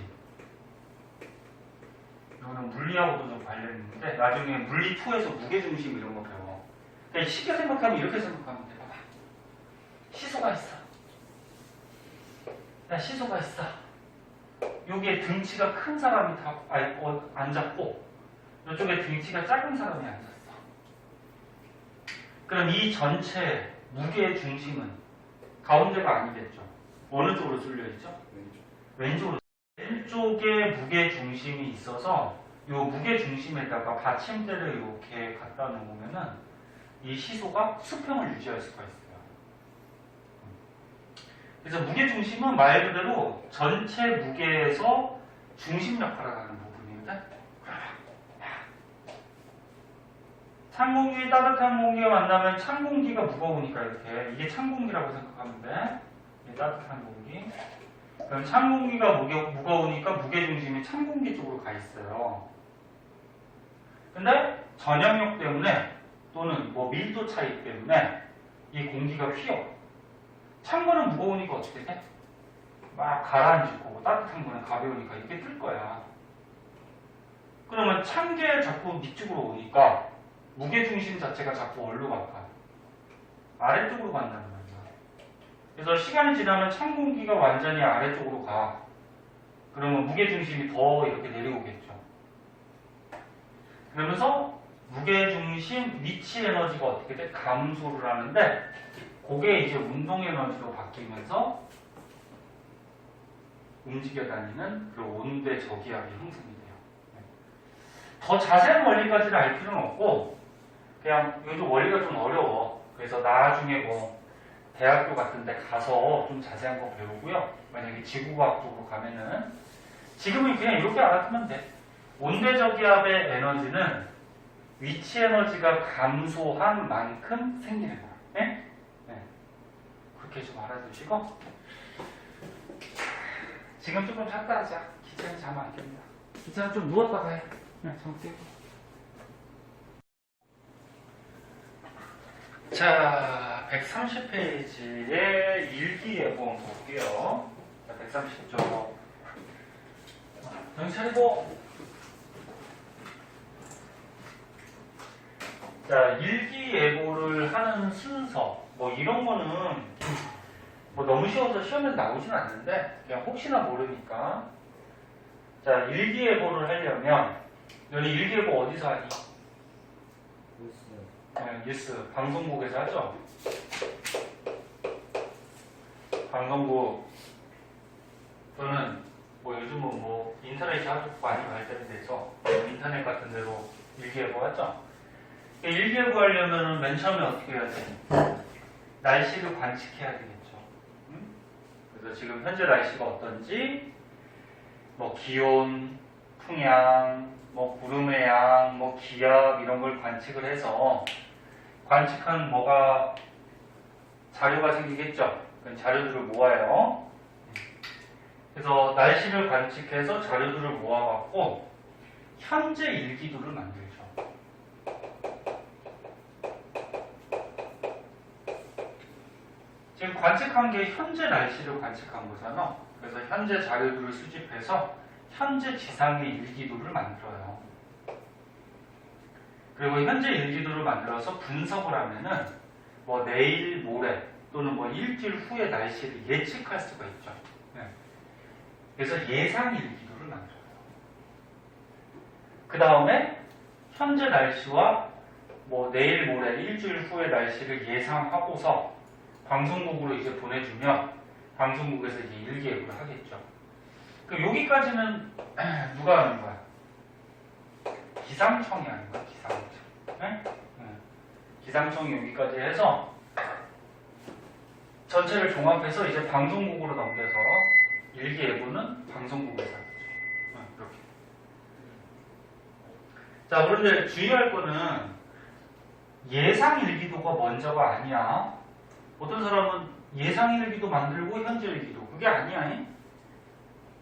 이거는 물리하고도 좀 관련이 있는데 나중에 물리 2에서 무게 중심 이런 거 배워. 그러니까 쉽게 생각하면 이렇게 생각하면 돼. 봐봐. 시소가 있어. 야, 시소가 있어. 여기에 등치가 큰 사람이 앉았고 이쪽에 등치가 작은 사람이 앉았어. 그럼 이 전체 무게의 중심은 가운데가 아니겠죠. 어느 쪽으로 쏠려 있죠? 왼쪽으로. 왼쪽에 무게 중심이 있어서 이 무게 중심에다가 받침대를 이렇게 갖다 놓으면은 이 시소가 수평을 유지할 수가 있어요. 그래서 무게 중심은 말 그대로 전체 무게에서 중심 역할을 하는 부분입니다. 찬 공기, 따뜻한 공기가 만나면 찬 공기가 무거우니까 이렇게 이게 찬 공기라고 생각하면 돼. 이게 따뜻한 공기. 그럼 찬 공기가 무거우니까 무게 중심이 찬 공기 쪽으로 가 있어요. 근데 전향력 때문에 또는 뭐 밀도 차이 때문에 이 공기가 휘어. 찬 거는 무거우니까 어떻게 돼? 막 가라앉을 거고 따뜻한 거는 가벼우니까 이렇게 뜰 거야. 그러면 찬 게 자꾸 밑쪽으로 오니까 무게중심 자체가 자꾸 어디로 갈까? 아래쪽으로 간다는 말이야. 그래서 시간이 지나면 찬 공기가 완전히 아래쪽으로 가. 그러면 무게중심이 더 이렇게 내려오겠죠. 그러면서 무게중심 위치 에너지가 어떻게 돼? 감소를 하는데 그게 이제 운동 에너지로 바뀌면서 움직여 다니는 그 온대 저기압이 형성이 돼요. 더 자세한 원리까지는 알 필요는 없고 그냥 요즘 원리가 좀 어려워. 그래서 나중에 뭐 대학교 같은 데 가서 좀 자세한 거 배우고요. 만약에 지구과학 쪽으로 가면은 지금은 그냥 이렇게 알아두면 돼. 온대 저기압의 에너지는 위치 에너지가 감소한 만큼 생기는 거야. 네? 그렇게 좀 알아두시고 지금 조금 잤다 하자. 기차는 잠 안 깹니다. 이제는 좀 누웠다가 해. 그냥 정 띄고. 자, 130페이지의 일기예보 한번 볼게요. 자, 130쪽. 정신 차리고. 자, 일기예보를 하는 순서. 뭐 이런 거는 뭐 너무 쉬워서 시험에 나오진 않는데 그냥 혹시나 모르니까. 자, 일기예보를 하려면 너는 일기예보 어디서 하니? 네, 뉴스 방송국에서 하죠. 방송국 또는 뭐 요즘은 뭐 인터넷이 아주 많이 발달돼서 인터넷 같은 데로 일기예보 하죠. 일기예보 하려면 맨 처음에 어떻게 해야 돼? 날씨를 관측해야 되겠죠. 응? 그래서 지금 현재 날씨가 어떤지 뭐 기온, 풍향, 뭐 구름의 양, 뭐 기압 이런 걸 관측을 해서 관측한 뭐가 자료가 생기겠죠. 그 자료들을 모아요. 그래서 날씨를 관측해서 자료들을 모아갖고 현재 일기도를 만들죠. 지금 관측한 게 현재 날씨를 관측한 거잖아. 그래서 현재 자료들을 수집해서 현재 지상의 일기도를 만들어요. 그리고 현재 일기도를 만들어서 분석을 하면은 뭐 내일, 모레 또는 뭐 일주일 후의 날씨를 예측할 수가 있죠. 네. 그래서 예상 일기도를 만들어요. 그 다음에 현재 날씨와 뭐 내일, 모레, 일주일 후의 날씨를 예상하고서 방송국으로 이제 보내주면 방송국에서 이제 일기예보를 하겠죠. 그 여기까지는 누가 하는 거야? 기상청이 하는 거야. 기상청. 네? 기상청이 여기까지 해서 전체를 종합해서 이제 방송국으로 넘겨서 일기예보는 방송국에서 하죠. 이렇게. 자, 그런데 주의할 거는 예상 일기도가 먼저가 아니야. 어떤 사람은 예상 일기도 만들고 현재 일기도. 그게 아니야.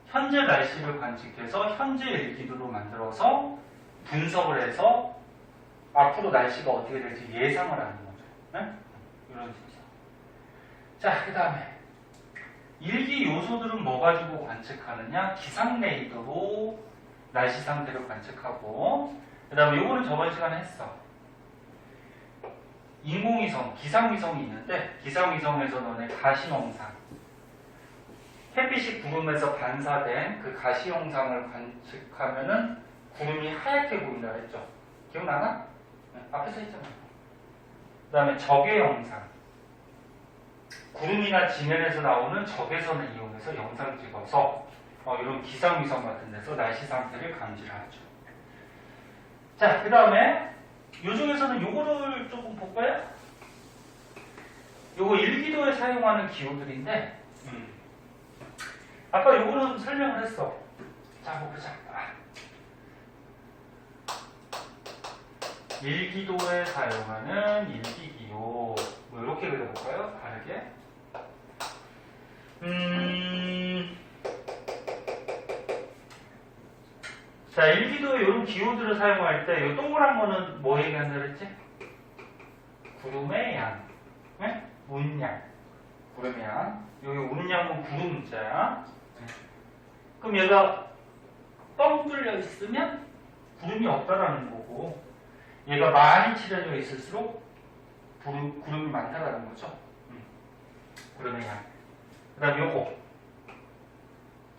현재 날씨를 관측해서 현재 일기도로 만들어서 분석을 해서 앞으로 날씨가 어떻게 될지 예상을 하는 거죠. 네? 이런 식이죠. 자, 그 다음에 일기 요소들은 뭐 가지고 관측하느냐? 기상 레이더로 날씨 상태를 관측하고, 그 다음에 요거는 저번 시간에 했어. 인공위성, 기상위성이 있는데 기상위성에서 너네 가시영상, 햇빛이 구름에서 반사된 그 가시영상을 관측하면은 구름이 하얗게 보인다 했죠. 기억나나? 네, 앞에서 했잖아. 그 다음에 적외영상, 구름이나 지면에서 나오는 적외선을 이용해서 영상 찍어서 이런 기상위성 같은 데서 날씨 상태를 감지하죠. 자, 그 다음에 요 중에서는 요거를 조금 볼까요? 요거 일기도에 사용하는 기호들인데 아까 요거는 설명을 했어. 자, 한번 보자. 일기도에 사용하는 일기기호 뭐 이렇게 그려볼까요? 다르게. 자, 일기도에 이런 기호들을 사용할 때 이 동그란 거는 뭐 얘기한다 그랬지? 구름의 양, 네? 운양, 구름의 양. 여기 운양은 구름자야. 그럼 얘가 뻥 뚫려 있으면 구름이 없다라는 거고, 얘가 많이 칠해져 있을수록 구름이 많다라는 거죠. 구름의 양. 그 다음 요거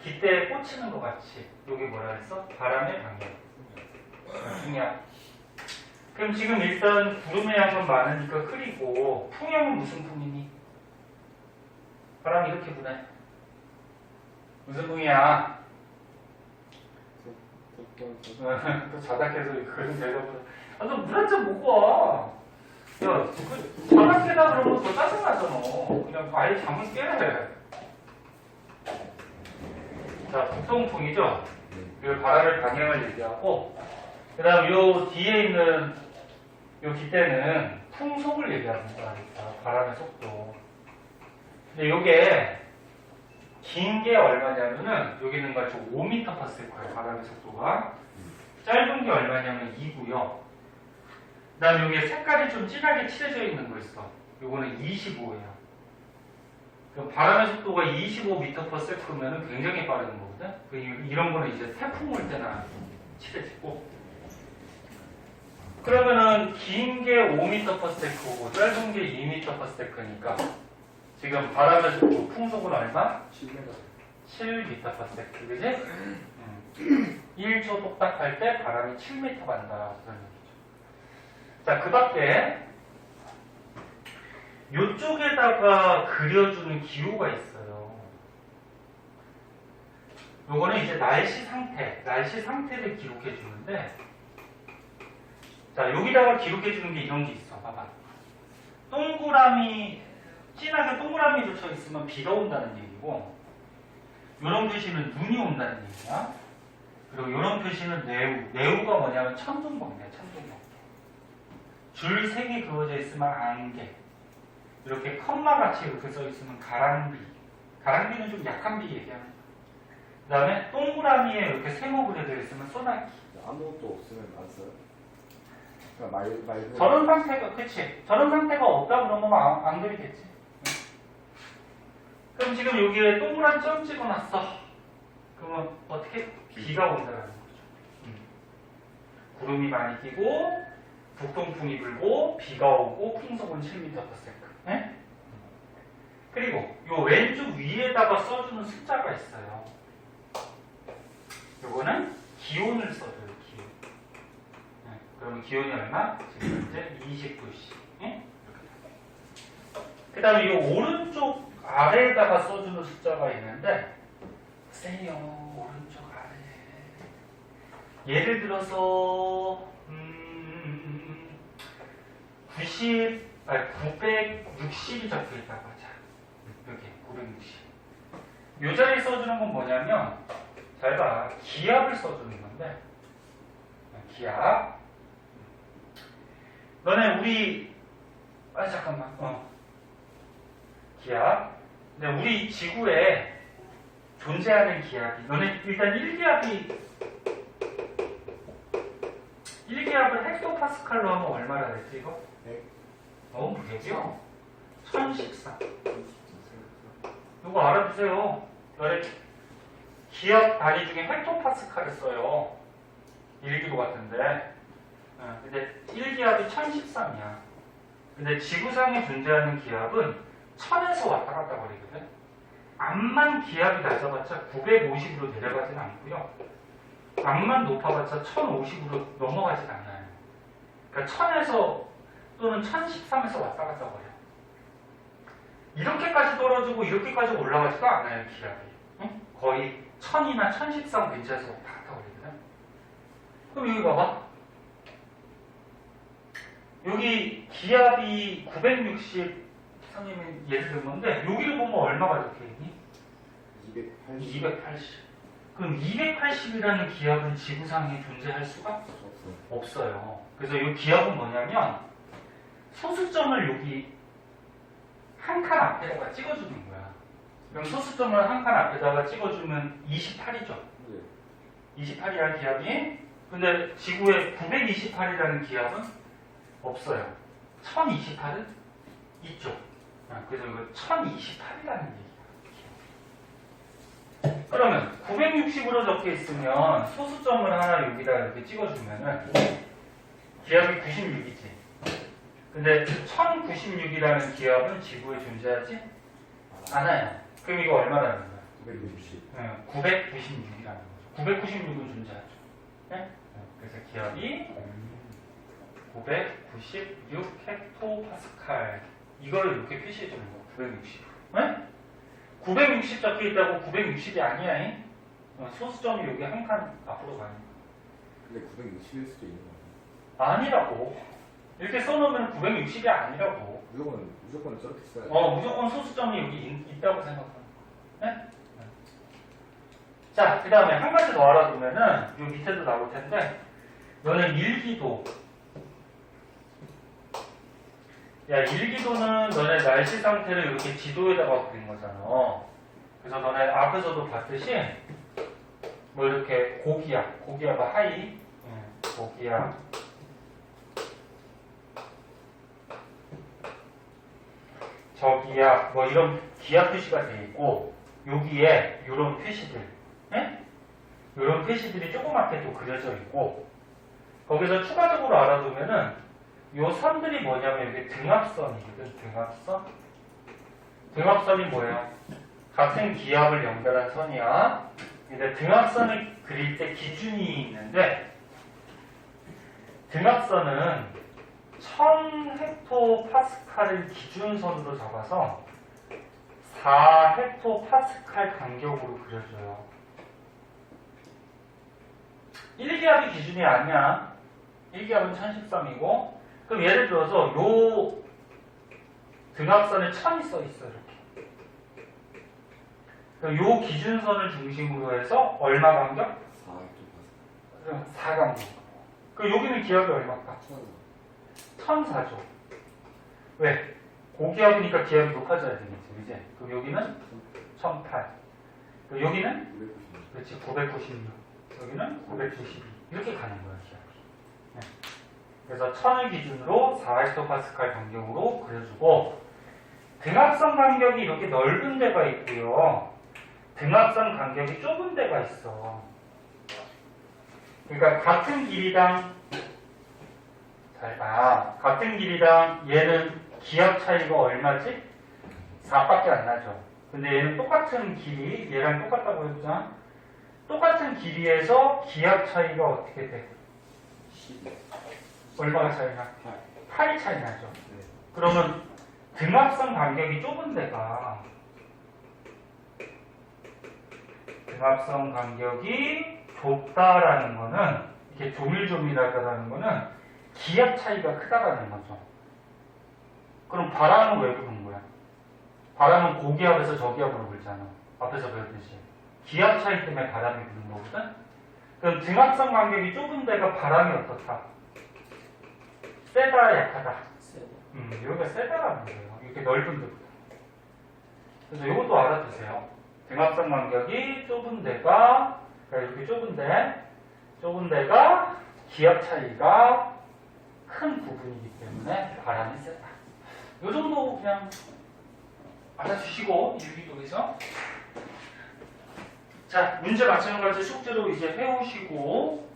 깃대에 꽂히는 것 같이 요게 뭐라 했어? 바람의 방향. 풍향. 그럼 지금 일단 구름의 양은 많으니까 흐리고, 풍향은 무슨 풍이니? 바람이 이렇게 부네. 무슨 풍이야? 또 자작해서 그런 데가 보다. 너 물 한 잔 먹고 와. 야, 그 자작해다 그러면 더 짜증나잖아. 그냥 아예 잠을 깨야 돼. 자, 북동풍이죠? 이 바람의 방향을 얘기하고, 그 다음 요 뒤에 있는 요 깃대는 풍속을 얘기하는 거니까, 바람의 속도. 근데 요게 긴 게 얼마냐면은 여기 있는 거 5m/s예요. 바람의 속도가. 짧은 게 얼마냐면 2고요. 그다음에 여기 색깔이 좀 진하게 칠해져 있는 거 있어. 요거는 25예요. 그럼 바람의 속도가 25m/s면은 굉장히 빠른 거거든. 이런 거는 이제 태풍 올 때나 칠해지고. 그러면은 긴 게 5m/s고 짧은 게 2m/s니까 지금 바람의 속도 풍속은 얼마? 7m/s. 그지? 1초 똑딱할 때 바람이 7m 간다. 그런 얘기죠. 자, 그 밖에 요쪽에다가 그려주는 기호가 있어요. 요거는 이제 날씨 상태를 기록해 주는데, 자, 여기다가 기록해 주는 게 이런 게 있어. 봐봐. 진하게 동그라미 붙여 있으면 비가 온다는 얘기고, 요런 표시는 눈이 온다는 얘기야. 그리고 요런 표시는 네우가 뭐냐면 천둥번개야, 천둥번개. 줄 3개 그어져 있으면 안개. 이렇게 컴마같이 이렇게 써 있으면 가랑비. 가랑비는 좀 약한 비 얘기하는 거야. 그 다음에 동그라미에 이렇게 세모 그려져 있으면 소나기. 아무것도 없으면 안 써요? 그러니까 말 저런 상태가, 그치? 저런 상태가 없다 그러면 안 그리겠지. 그럼 지금 여기에 동그란 점 찍어놨어. 그러면 어떻게? 비가 온다는 거죠. 구름이 많이 끼고, 북동풍이 불고, 비가 오고, 풍속은 7m/s. 네? 그리고 요 왼쪽 위에다가 써주는 숫자가 있어요. 요거는 기온을 써줘요, 기온. 네, 그러면 기온이 얼마? 지금 현재 29시. 네? 그 다음에 요 오른쪽 아래에다가 써주는 숫자가 있는데, 세요, 오른쪽 아래. 예를 들어서, 960이 적혀 있다고 하자. 여기, 960. 요 자리에 써주는 건 뭐냐면, 잘 봐. 기압을 써주는 건데, 기압. 너네 잠깐만. 기압. 근데 우리 지구에 존재하는 기압이, 너네 일단 1기압을 헥토파스칼로 하면 얼마나 됐지, 이거? 100이요? 1013. 이거 알아두세요. 너네 기압 단위 중에 헥토파스칼을 써요. 1기도 같은데. 근데 1기압이 1013이야. 근데 지구상에 존재하는 기압은 1000에서 왔다 갔다 거리거든. 암만 기압이 낮아봤자 950으로 내려가진 않고요. 암만 높아봤자 1050으로 넘어가진 않아요. 그러니까 1000에서 또는 1013에서 왔다 갔다 거려. 이렇게까지 떨어지고 이렇게까지 올라가지도 않아요, 기압이. 응? 거의 1000이나 1013 근처에서 왔다 갔다 거리거든. 그럼 여기 봐봐. 여기 기압이 960, 선생님이 예를 든 건데, 여기를 보면 얼마가 적혀 있니? 280. 그럼 280이라는 기압은 지구상에 존재할 수가 없어요. 그래서 이 기압은 뭐냐면, 소수점을 여기 한 칸 앞에다가 찍어주는 거야. 그럼 소수점을 한 칸 앞에다가 찍어주면 28이죠. 28이라는 기압이. 근데 지구에 928이라는 기압은 없어요. 1028은 있죠. 그래서 이거 1028이라는 얘기야. 그러면 960으로 적혀 있으면 소수점을 하나 여기다 이렇게 찍어주면은 기압이 96이지. 근데 1096이라는 기압은 지구에 존재하지 않아요. 그럼 이거 얼마라는 거야? 960. 996이라는 거죠. 996은 존재하죠. 네? 그래서 기압이 996 헥토파스칼. 이걸 이렇게 표시해 주는 거. 960. 네? 960 적혀 있다고 960이 아니야. 잉? 소수점이 여기 한 칸 앞으로 가는 거. 근데 960일 수도 있는 거예요. 아니라고. 이렇게 써놓으면 960이 아니라고. 무조건 저렇게 써야 돼. 무조건 소수점이 여기 있다고 생각하는 거. 네? 자, 그 다음에 한 가지 더 알아두면은, 요 밑에도 나올 텐데, 너는 일기도. 야, 일기도는 너네 날씨 상태를 이렇게 지도에다가 그린 거잖아. 그래서 너네 앞에서도 봤듯이 뭐 이렇게 고기압은 하이, 고기압, 저기압 뭐 이런 기압 표시가 돼 있고 여기에 이런 표시들, 이런 표시들이 조그맣게 또 그려져 있고 거기서 추가적으로 알아두면은 요 선들이 뭐냐면 이게 등압선이거든. 등압선이 뭐예요? 같은 기압을 연결한 선이야. 근데 등압선을 그릴 때 기준이 있는데 등압선은 1000헥토파스칼을 기준선으로 잡아서 4헥토파스칼 간격으로 그려줘요. 1기압이 기준이 아니야. 1기압은 1013이고 그럼 예를 들어서 요 등압선에 1000이 써 있어 이렇게. 그럼 요 기준선을 중심으로 해서 얼마 간격? 4 간격. 그럼 여기는 기압이 얼마일까? 1004죠. 왜? 고기압이니까 기압이 높아져야 되겠지, 그지? 그럼 여기는 1008. 그럼 여기는? 그렇지, 996. 여기는 972. 이렇게 가는 거야, 기압이. 네. 그래서 1000을 기준으로 4헥토파스칼 간격으로 그려주고, 등압선 간격이 이렇게 넓은 데가 있고요. 등압선 간격이 좁은 데가 있어. 그러니까 같은 길이당 같은 길이당 얘는 기압 차이가 얼마지? 4밖에 안 나죠. 근데 얘는 똑같은 길이, 얘랑 똑같다고 해보자. 똑같은 길이에서 기압 차이가 어떻게 돼? 12. 얼마가 차이 나? 8. 8이 차이 나죠. 네. 그러면 등압선 간격이 좁은 데가 등압선 간격이 좁다라는 거는 이게 조밀조밀하다라는 거는 기압 차이가 크다라는 거죠. 그럼 바람은 왜 부는 거야? 바람은 고기압에서 저기압으로 불잖아. 앞에서 배웠듯이. 기압 차이 때문에 바람이 부는 거거든? 그럼 등압선 간격이 좁은 데가 바람이 어떻다? 세다, 약하다? 여기가 세다라는 거예요. 이렇게 넓은 데보다. 그래서 이것도 알아두세요. 등압선 간격이 좁은 데가, 그러니까 이렇게 좁은 데가 기압 차이가 큰 부분이기 때문에 바람이 세다. 이 정도 그냥 알아주시고, 유기독에서. 자, 문제 마찬가지 숙제로 이제 해오시고,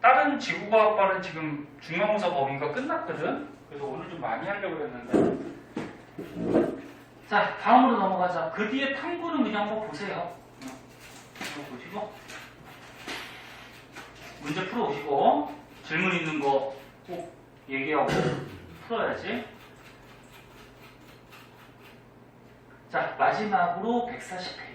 다른 지구과학과는 지금 중형사 범위가 끝났거든? 그래서 오늘 좀 많이 하려고 했는데. 자, 다음으로 넘어가자. 그 뒤에 탐구는 그냥 한번 보세요. 이거 보시고, 문제 풀어오시고, 질문 있는 거 꼭 얘기하고 풀어야지. 자, 마지막으로 140페이지.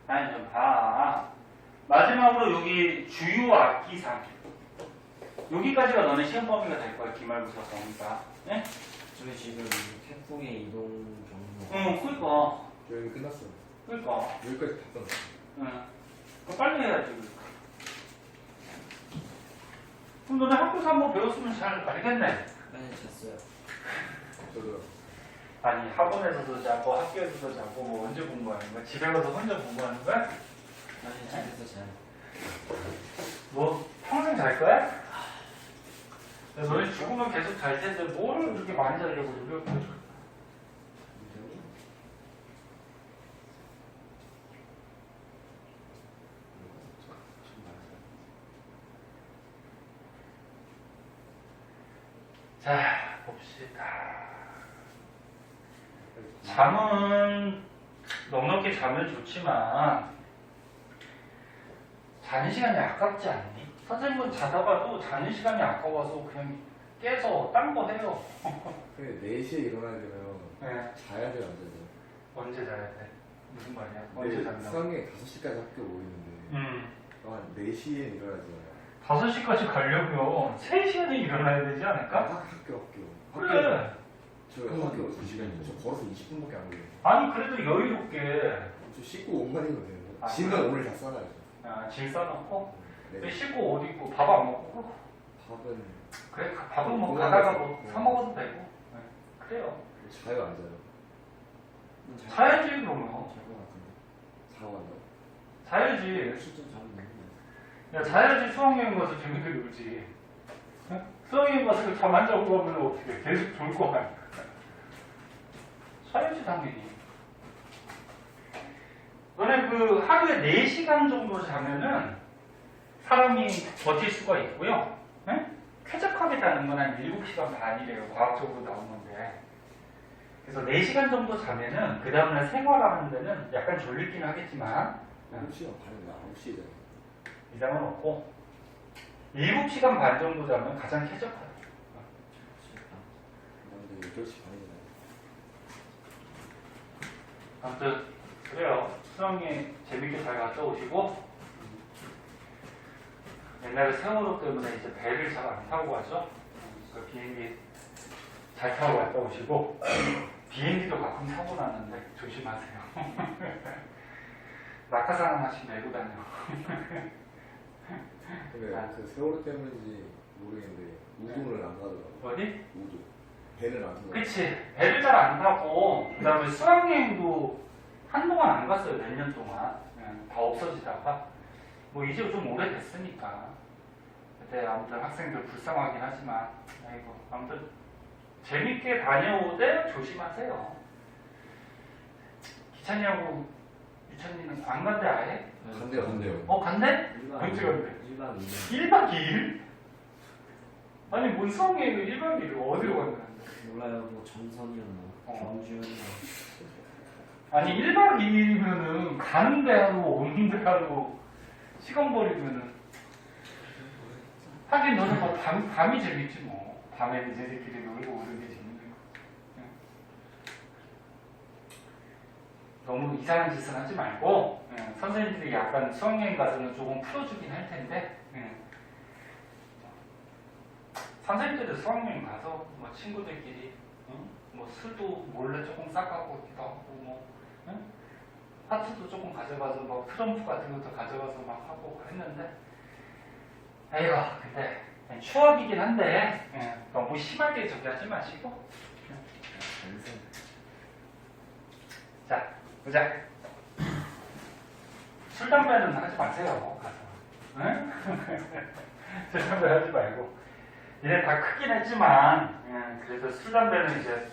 아니, 좀 봐. 마지막으로 여기 주요 악기상. 여기까지가 너네 시험 범위가 될 거야, 기말고사 범위가. 네? 저희 지금 태풍의 이동 경로. 그니까. 여기 끝났어요. 그니까. 여기까지 다 끝났어요. 응. 그거 빨리 해야지. 그러니까. 그럼 너네 학교에서 한번 배웠으면 잘 알겠네. 네, 잤어요. 저도 아니, 학원에서도 자고, 학교에서도 자고, 뭐 언제 공부하는 거야? 집에 가서 혼자 공부하는 거야? 아니, 집에서 자요. 뭐, 평생 잘 거야? 너네 죽으면 계속 잘 텐데, 뭘 그렇게 많이 자려고 노력해? 자, 봅시다. 잠은 넉넉히 자면 좋지만 자는 시간이 아깝지 않니? 선생님은 자다가도 자는 시간이 아까워서 그냥 깨서 딴 거 해요. 근데 4시에 일어나야 되면 네. 자야 돼요, 안 자요? 언제 자야 돼? 무슨 말이야? 언제 잔다고? 수학여행 5시까지 학교 모이는데 한 4시에 일어나잖아요. 5시까지 가려고요. 3시간에 일어나야 되지 않을까? 학교. 그래. 저 학교 2시간이요. 저 걸어서 20분밖에 안 걸려요. 아니 그래도 여유롭게. 저 씻고 옷만 입으면 돼요. 아, 짐은 그래? 오늘 다 싸놔야죠. 짐 싸놓고 네. 씻고 옷 입고 밥 안 먹고 밥은 그래 밥은 뭐 공항에서 가다가 뭐 먹고. 사 먹어도 되고 네, 그래요. 자요 안 자요? 자야지 그러면 잘것 같은데. 자고 안 자요? 자야지. 10시 자면 되는데. 야 자야지 수학여행 가서 재밌게 놀지. 응? 수학여행 가서 잠 안 자고 가면 어떻게 계속 졸 거 아니야. 자야지 당연히. 너네 그 하루에 4시간 정도 자면은 사람이 버틸 수가 있고요. 응? 쾌적하게 자는 건 한 7시간 반이래요. 과학적으로 나온 건데. 그래서 4시간 정도 자면은 그 다음날 생활하는 데는 약간 졸리긴 하겠지만 7시간 반인가 9시에 자요. 이상은 없고 7시간 반 정도 자면 가장 쾌적하다. 근데 8시 반이잖아요. 아무튼 그래요. 수학여행 재밌게 잘 갔다 오시고 옛날에 세월호 때문에 이제 배를 잘 안 타고 가죠. 그 비행기 잘 타고 갔다 오시고 비행기도 가끔 사고 났는데 조심하세요. 낙하산 하나씩 메고 다녀. 근데 그 세월호 때문인지 모르겠는데 우도를 안 가더라고요. 어디? 우도. 배를 안 타고. 그치. 배를 잘 안 타고 그 다음에 수학여행도 한동안 안 갔어요. 몇 년 동안. 다 없어지다가 뭐 이제 좀 오래됐으니까 그때 아무튼 학생들 불쌍하긴 하지만 아이고 아무튼 재밌게 다녀오되 조심하세요. 기찬이하고 유찬이는 안 간대 아예? 간대요. 간대? 1박 언제 간대? 1박 2일. 1박 2일? 아니 뭔 수학여행을 1박 2일을 어디로 간다는데? 몰라요. 뭐 전선이었나 경주였나. 아니 1박 2일이면은 가는데 하고 오는데 하고 시간 버리면은 하긴 너는 뭐 밤이 재밌지 뭐. 밤에 니네들끼리 놀고 오는 게 재밌는 거. 응. 너무 이상한 짓은 하지 말고 선생님들이 약간 수학여행 가서는 조금 풀어주긴 할 텐데 선생님들도 수학여행 가서 뭐 친구들끼리 뭐 술도 몰래 조금 싹가기도 하고 뭐 하트도 조금 가져가서 막 트럼프 같은 것도 가져가서 막 하고 했는데 에이구 근데 추억이긴 한데 너무 심하게 저기 하지 마시고 자 보자. 술 담배는 하지 마세요 가서. 응? 술 담배 하지 말고 니네 다 크긴 했지만 그래도 술 담배는 이제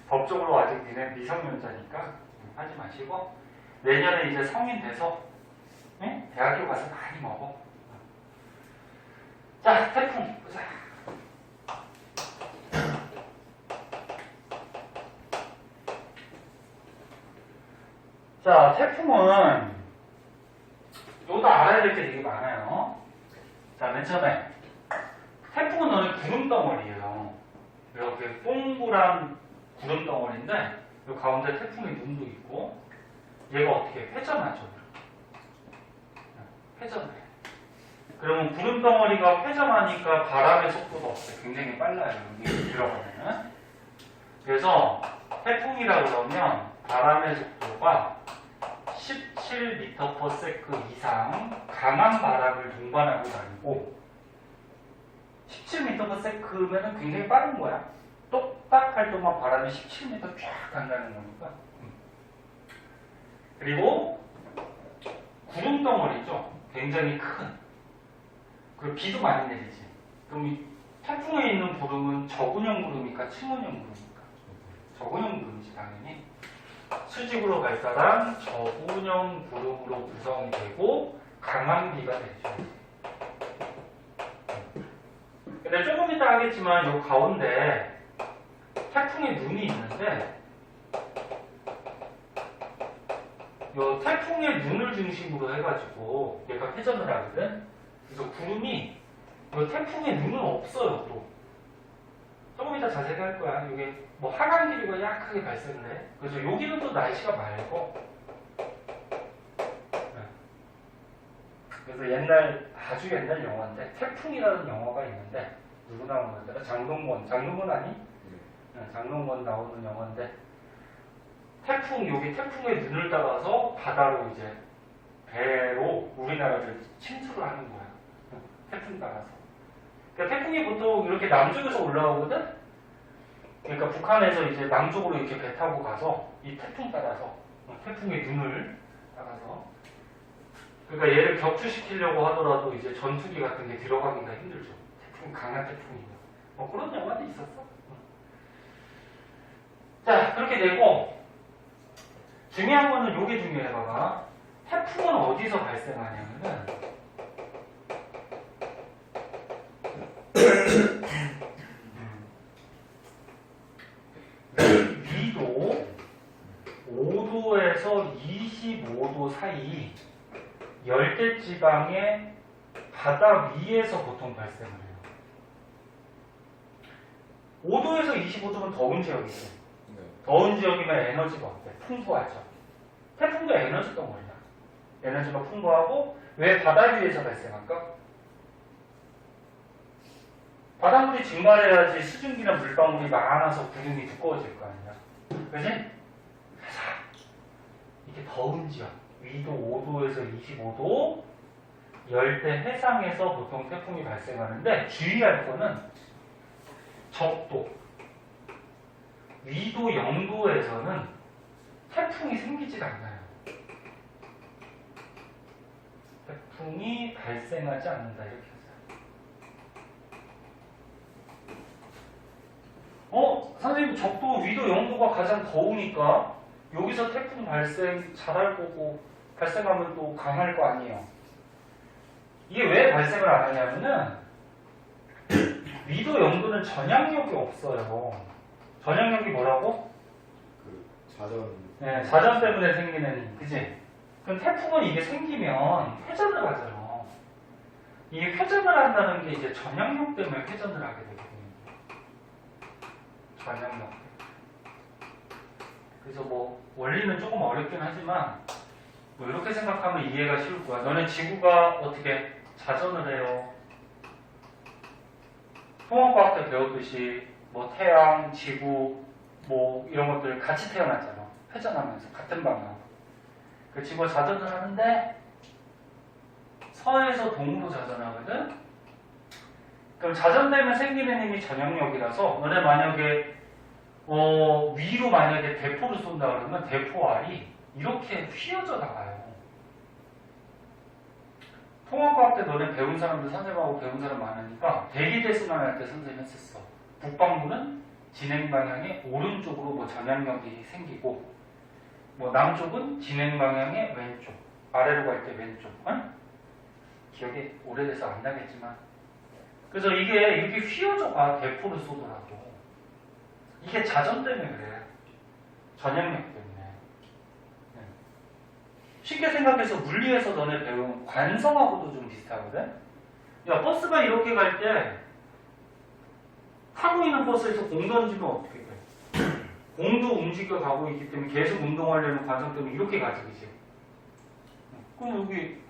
법적으로 아직 니네 미성년자니까 하지 마시고 내년에 이제 성인 돼서 대학교 가서 많이 먹어. 자 태풍 보자. 자 태풍은 이것도 알아야 될 게 되게 많아요. 자 맨 처음에 태풍은 너네 구름덩어리예요. 이렇게 동그란 구름덩어리인데 이 가운데 태풍의 눈도 있고 얘가 어떻게 회전하죠. 회전해. 그러면 구름덩어리가 회전하니까 바람의 속도도 어때? 굉장히 빨라요. 여기 들어가면은. 그래서 태풍이라 그러면 바람의 속도가 17m/s 이상 강한 바람을 동반하고 다니고 17m/s면은 굉장히 빠른 거야. 똑딱 할 동안 바람이 17m 쫙 간다는 거니까. 그리고 구름덩어리죠. 굉장히 큰. 그리고 비도 많이 내리지. 그럼 이 태풍에 있는 구름은 저근형 구름입니까? 측문형 구름입니까? 저근형 구름이지 당연히. 수직으로 발달한 저근형 구름으로 구성이 되고 강한 비가 되죠. 근데 조금 이따 하겠지만 이 가운데 태풍의 눈이 있는데 이 태풍의 눈을 중심으로 해가지고 얘가 회전을 하거든. 그래서 구름이 이 태풍의 눈은 없어요. 또 조금 이따 자세히 할 거야. 이게 뭐 하강 기류가 약하게 발생을 해. 그래서 여기는 또 날씨가 맑고. 그래서 아주 옛날 영화인데 태풍이라는 영화가 있는데 누구 나오는 거더라? 장동건 아니? 장동건 나오는 영화인데 여기 태풍의 눈을 따라서 바다로 이제 배로 우리나라를 침투를 하는 거야. 태풍 따라서. 그러니까 태풍이 보통 이렇게 남쪽에서 올라오거든? 그러니까 북한에서 이제 남쪽으로 이렇게 배 타고 가서 이 태풍 따라서, 태풍의 눈을 따라서. 그러니까 얘를 격추시키려고 하더라도 이제 전투기 같은 게 들어가기가 힘들죠. 태풍, 강한 태풍이면. 뭐 그런 영화도 있었어. 자, 그렇게 되고, 중요한 거는 요게 중요해, 봐봐. 태풍은 어디서 발생하냐면은, 위도 5도에서 25도 사이 열대지방의 바다 위에서 보통 발생을 해요. 5도에서 25도면 더운 지역이죠. 네. 더운 지역이면 에너지가 어때? 풍부하죠. 태풍도 에너지 덩어리야. 에너지가 풍부하고 왜 바다 위에서 발생할까? 바닷물이 증발해야지 수증기나 물방울이 많아서 구름이 두꺼워질 거 아니야. 그지? 그래서 이렇게 더운 지역, 위도 5도에서 25도 열대 해상에서 보통 태풍이 발생하는데 주의할 거는 적도, 위도 0도에서는 태풍이 생기질 않아요. 태풍이 발생하지 않는다 이렇게 했어요. 선생님 적도 위도 0도가 가장 더우니까 여기서 태풍 발생 잘할 거고 발생하면 또 강할 거 아니에요. 이게 왜 발생을 안 하냐면은 위도 0도는 전향력이 없어요. 전향력이 뭐라고? 그 자전. 네, 자전 때문에 생기는, 그지? 그럼 태풍은 이게 생기면 회전을 하잖아. 이게 회전을 한다는 게 이제 전향력 때문에 회전을 하게 되거든요. 전향력. 그래서 뭐 원리는 조금 어렵긴 하지만 뭐 이렇게 생각하면 이해가 쉬울 거야. 너네 지구가 어떻게 자전을 해요? 통합과학 때 배웠듯이 뭐 태양, 지구 뭐 이런 것들 같이 태어났잖아. 회전하면서 같은 방향. 그 지구가 자전을 하는데 서에서 동으로 자전하거든. 그럼 자전되면 생기는 힘이 전향력이라서 너네 만약에 위로 만약에 대포를 쏜다 그러면 대포알이 이렇게 휘어져 나가요. 통합과학 때 너네 배운 사람들 선생님하고 배운 사람 많으니까 대기대순환 할 때 선생님 했었어. 북방부는 진행 방향의 오른쪽으로 뭐 전향력이 생기고 뭐 남쪽은 진행 방향의 왼쪽, 아래로 갈 때 왼쪽. 응? 기억이 오래돼서 안 나겠지만 그래서 이게 이렇게 휘어져가 대포를 쏘더라도 이게 자전 때문에 그래. 전향력 때문에. 네. 쉽게 생각해서 물리에서 너네 배운 관성하고도 좀 비슷하거든. 야, 버스가 이렇게 갈 때 타고 있는 버스에서 공 던지면 어떻게 돼? 공도 움직여 가고 있기 때문에 계속 운동하려면 관성 때문에 이렇게 가지, 그지? 그럼 여기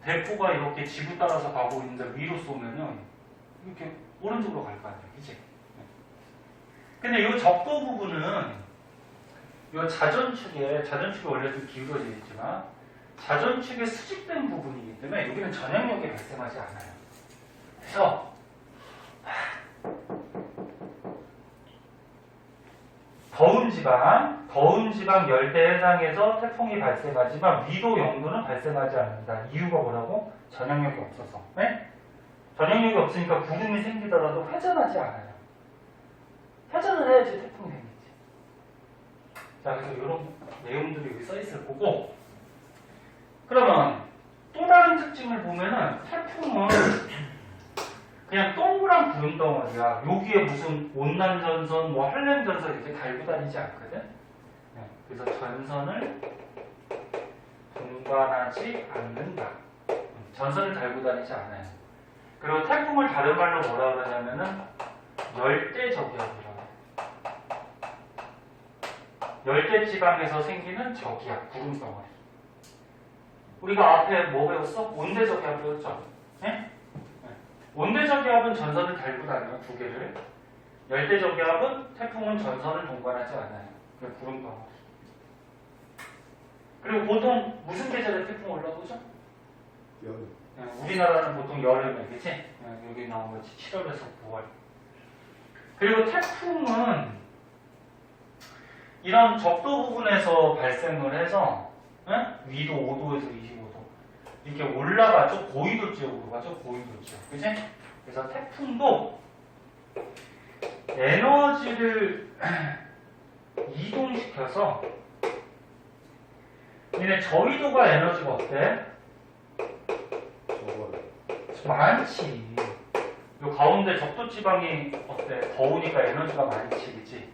대포가 이렇게 지구 따라서 가고 있는데 위로 쏘면은 이렇게 오른쪽으로 갈 거 아니야, 그지? 근데 이 적도 부분은 이 자전축이 원래 좀 기울어져 있지만 자전축에 수직된 부분이기 때문에 여기는 전향력이 발생하지 않아요. 그래서 더운 지방 열대 해상에서 태풍이 발생하지만 위도 0도는 발생하지 않는다. 이유가 뭐라고? 전향력이 없어서. 네? 전향력이 없으니까 구름이 생기더라도 회전하지 않아요. 회전을 해야지 태풍이 생기지. 자, 그래서 이런 내용들이 여기 써 있을 거고. 그러면 또 다른 특징을 보면은 태풍은 그냥 동그란 구름 덩어리야. 여기에 무슨 온난전선, 뭐 한랭전선 이렇게 달고 다니지 않거든. 네, 그래서 전선을 동반하지 않는다. 전선을 달고 다니지 않아요. 그리고 태풍을 다른 말로 뭐라 그러냐면은 열대적이압이라고. 열대지방에서 생기는 적이압, 구름 덩어리. 우리가 앞에 뭐 배웠어? 온대적이압 배웠죠? 네? 온대적이압은 전선을 달고 다녀요, 두 개를. 열대적이압은 태풍은 전선을 동반하지 않아요. 구름 덩어리. 그리고 보통 무슨 계절에 태풍 올라오죠? 여름. 우리나라는 보통 여름에, 그치? 여기 나온 거지. 7월에서 9월. 그리고 태풍은 이런 적도 부분에서 발생을 해서 위도 5도에서 25도 이렇게 올라가죠. 고위도 지역으로 가죠. 고위도 지역. 그치? 그래서 태풍도 에너지를 이동시켜서 얘네 저위도가 에너지가 어때? 저거를. 많지. 요 가운데 적도 지방이 어때? 더우니까 에너지가 많지, 그치?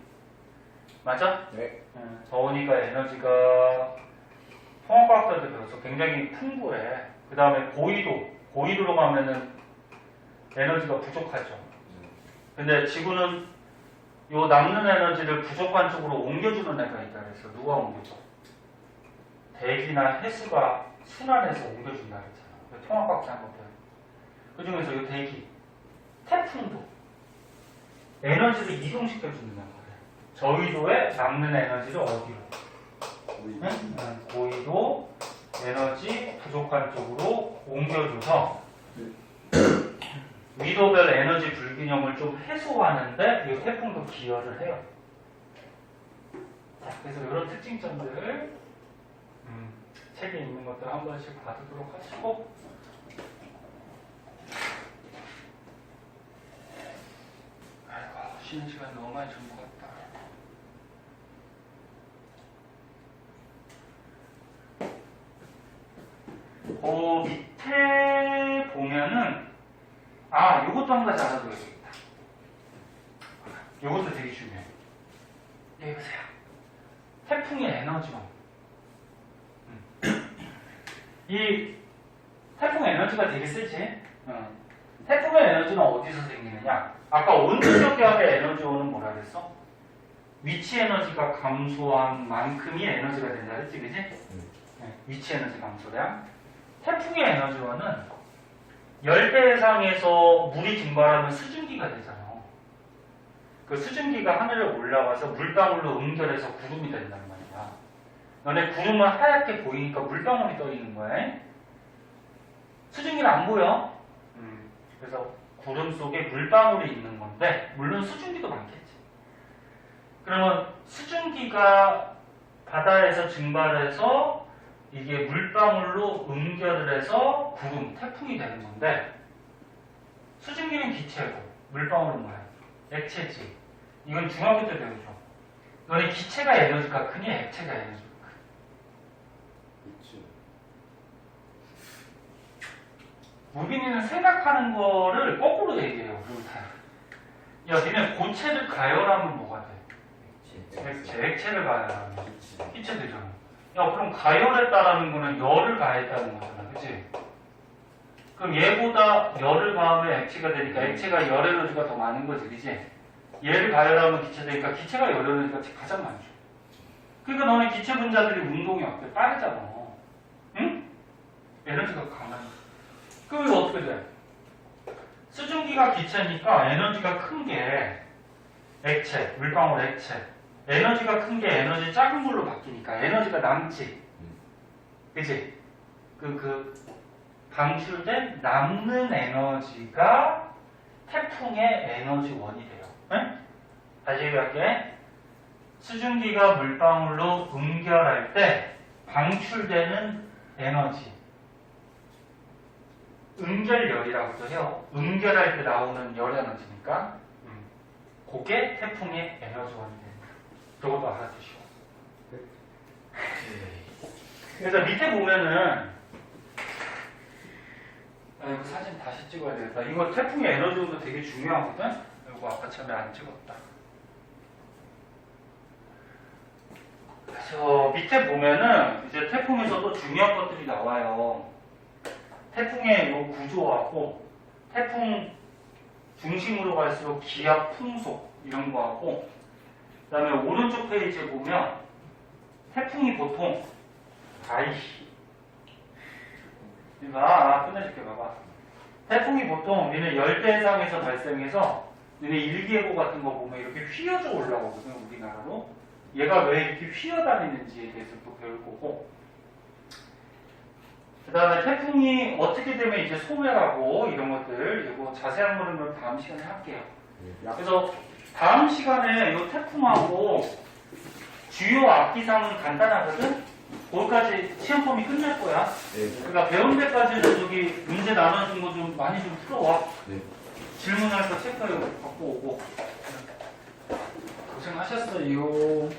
맞아? 네. 더우니까 에너지가 통합과학자들 배워서 굉장히 풍부해. 그 다음에 고위도로 가면은 에너지가 부족하죠. 근데 지구는 요 남는 에너지를 부족한 쪽으로 옮겨주는 애가 있다 그래서 누가 옮겨줘? 대기나 해수가 순환해서 옮겨준다 그랬잖아. 통합과학자 한번 배워. 그 중에서 요 대기, 태풍도 에너지를 이동시켜주는 거예요. 저위도에 남는 에너지를 어디로? 고위도 에너지 부족한 쪽으로 옮겨줘서 위도별 에너지 불균형을 좀 해소하는데 이 태풍도 기여를 해요. 자, 그래서 이런 특징점들 책에 있는 것들 한 번씩 봐두도록 하시고 아이고 쉬는 시간 너무 많이 준 것 같다. 그 밑에 보면은 요것도 한 가지 알아둬야겠다. 요것도 되게 중요해. 여기 보세요. 태풍의 에너지원. 이 태풍의 에너지가 되게 세지. 태풍의 에너지는 어디서 생기느냐? 아까 온도적 압의 에너지원은 뭐라 그랬어? 위치 에너지가 감소한 만큼이 에너지가 된다 그랬지, 그지? 위치 에너지 감소량. 태풍의 에너지원은 열대 해상에서 물이 증발하면 수증기가 되잖아. 그 수증기가 하늘에 올라와서 물방울로 응결해서 구름이 된단 말이야. 너네 구름은 하얗게 보이니까 물방울이 떠 있는 거야. 수증기는 안 보여. 그래서 구름 속에 물방울이 있는 건데, 물론 수증기도 많겠지. 그러면 수증기가 바다에서 증발해서 이게 물방울로 응결을 해서 구름, 태풍이 되는 건데, 수증기는 기체고 물방울은 뭐야? 액체지. 이건 중학교 때 배우죠. 너네 기체가 에너지가 크니 액체가 에너지가 크니? 그치. 우빈이는 생각하는 거를 거꾸로 얘기해요. 야, 니네 고체를 가열하면 뭐가 돼? 액체를 가열하면 기체 되잖아. 야, 그럼 가열했다라는 거는 열을 가했다는 거잖아. 그치? 그럼 얘보다 열을 가하면 액체가 되니까 액체가 열 에너지가 더 많은 거지. 그치? 얘를 가열하면 기체 되니까 기체가 열 에너지가 가장 많죠. 그러니까 너네 기체 분자들이 운동이 어때? 빠르잖아. 응? 에너지가 강한. 그럼 이거 어떻게 돼? 수증기가 기체니까 에너지가 큰 게 액체, 물방울 액체. 에너지가 큰 게 에너지 작은 걸로 바뀌니까 에너지가 남지. 그치? 방출된 남는 에너지가 태풍의 에너지원이 돼요. 응? 다시 얘기할게. 수증기가 물방울로 응결할 때 방출되는 에너지. 응결열이라고도 해요. 응결할 때 나오는 열 에너지니까. 그게 태풍의 에너지원이 됩니다. 저것도 알아두시고. 그래서 밑에 보면은 이거 사진 다시 찍어야 되겠다. 이거 태풍의 에너지원도 되게 중요하거든? 이거 아까 처음에 안 찍었다. 그래서 밑에 보면은 이제 태풍에서도 중요한 것들이 나와요. 태풍의 요 구조하고 태풍 중심으로 갈수록 기압, 풍속 이런 거하고 그 다음에 오른쪽 페이지에 보면 태풍이 보통 끝내줄게. 봐봐. 태풍이 보통 니네 열대해상에서 발생해서 니네 일기예보 같은 거 보면 이렇게 휘어져 올라오거든. 우리나라로. 얘가 왜 이렇게 휘어다니는지에 대해서 또 배울 거고 그 다음에 태풍이 어떻게 되면 이제 소멸하고 이런 것들, 이거 자세한 거는 다음 시간에 할게요. 그래서 다음 시간에 이 태풍하고 주요 악기상은 간단하거든? 거기까지 시험 폼이 끝날 거야. 네. 그러니까 배운 데까지는 저기 문제 나눠준 거 좀 많이 좀 풀어와. 네. 질문할 거 체크 갖고 오고. 고생하셨어요.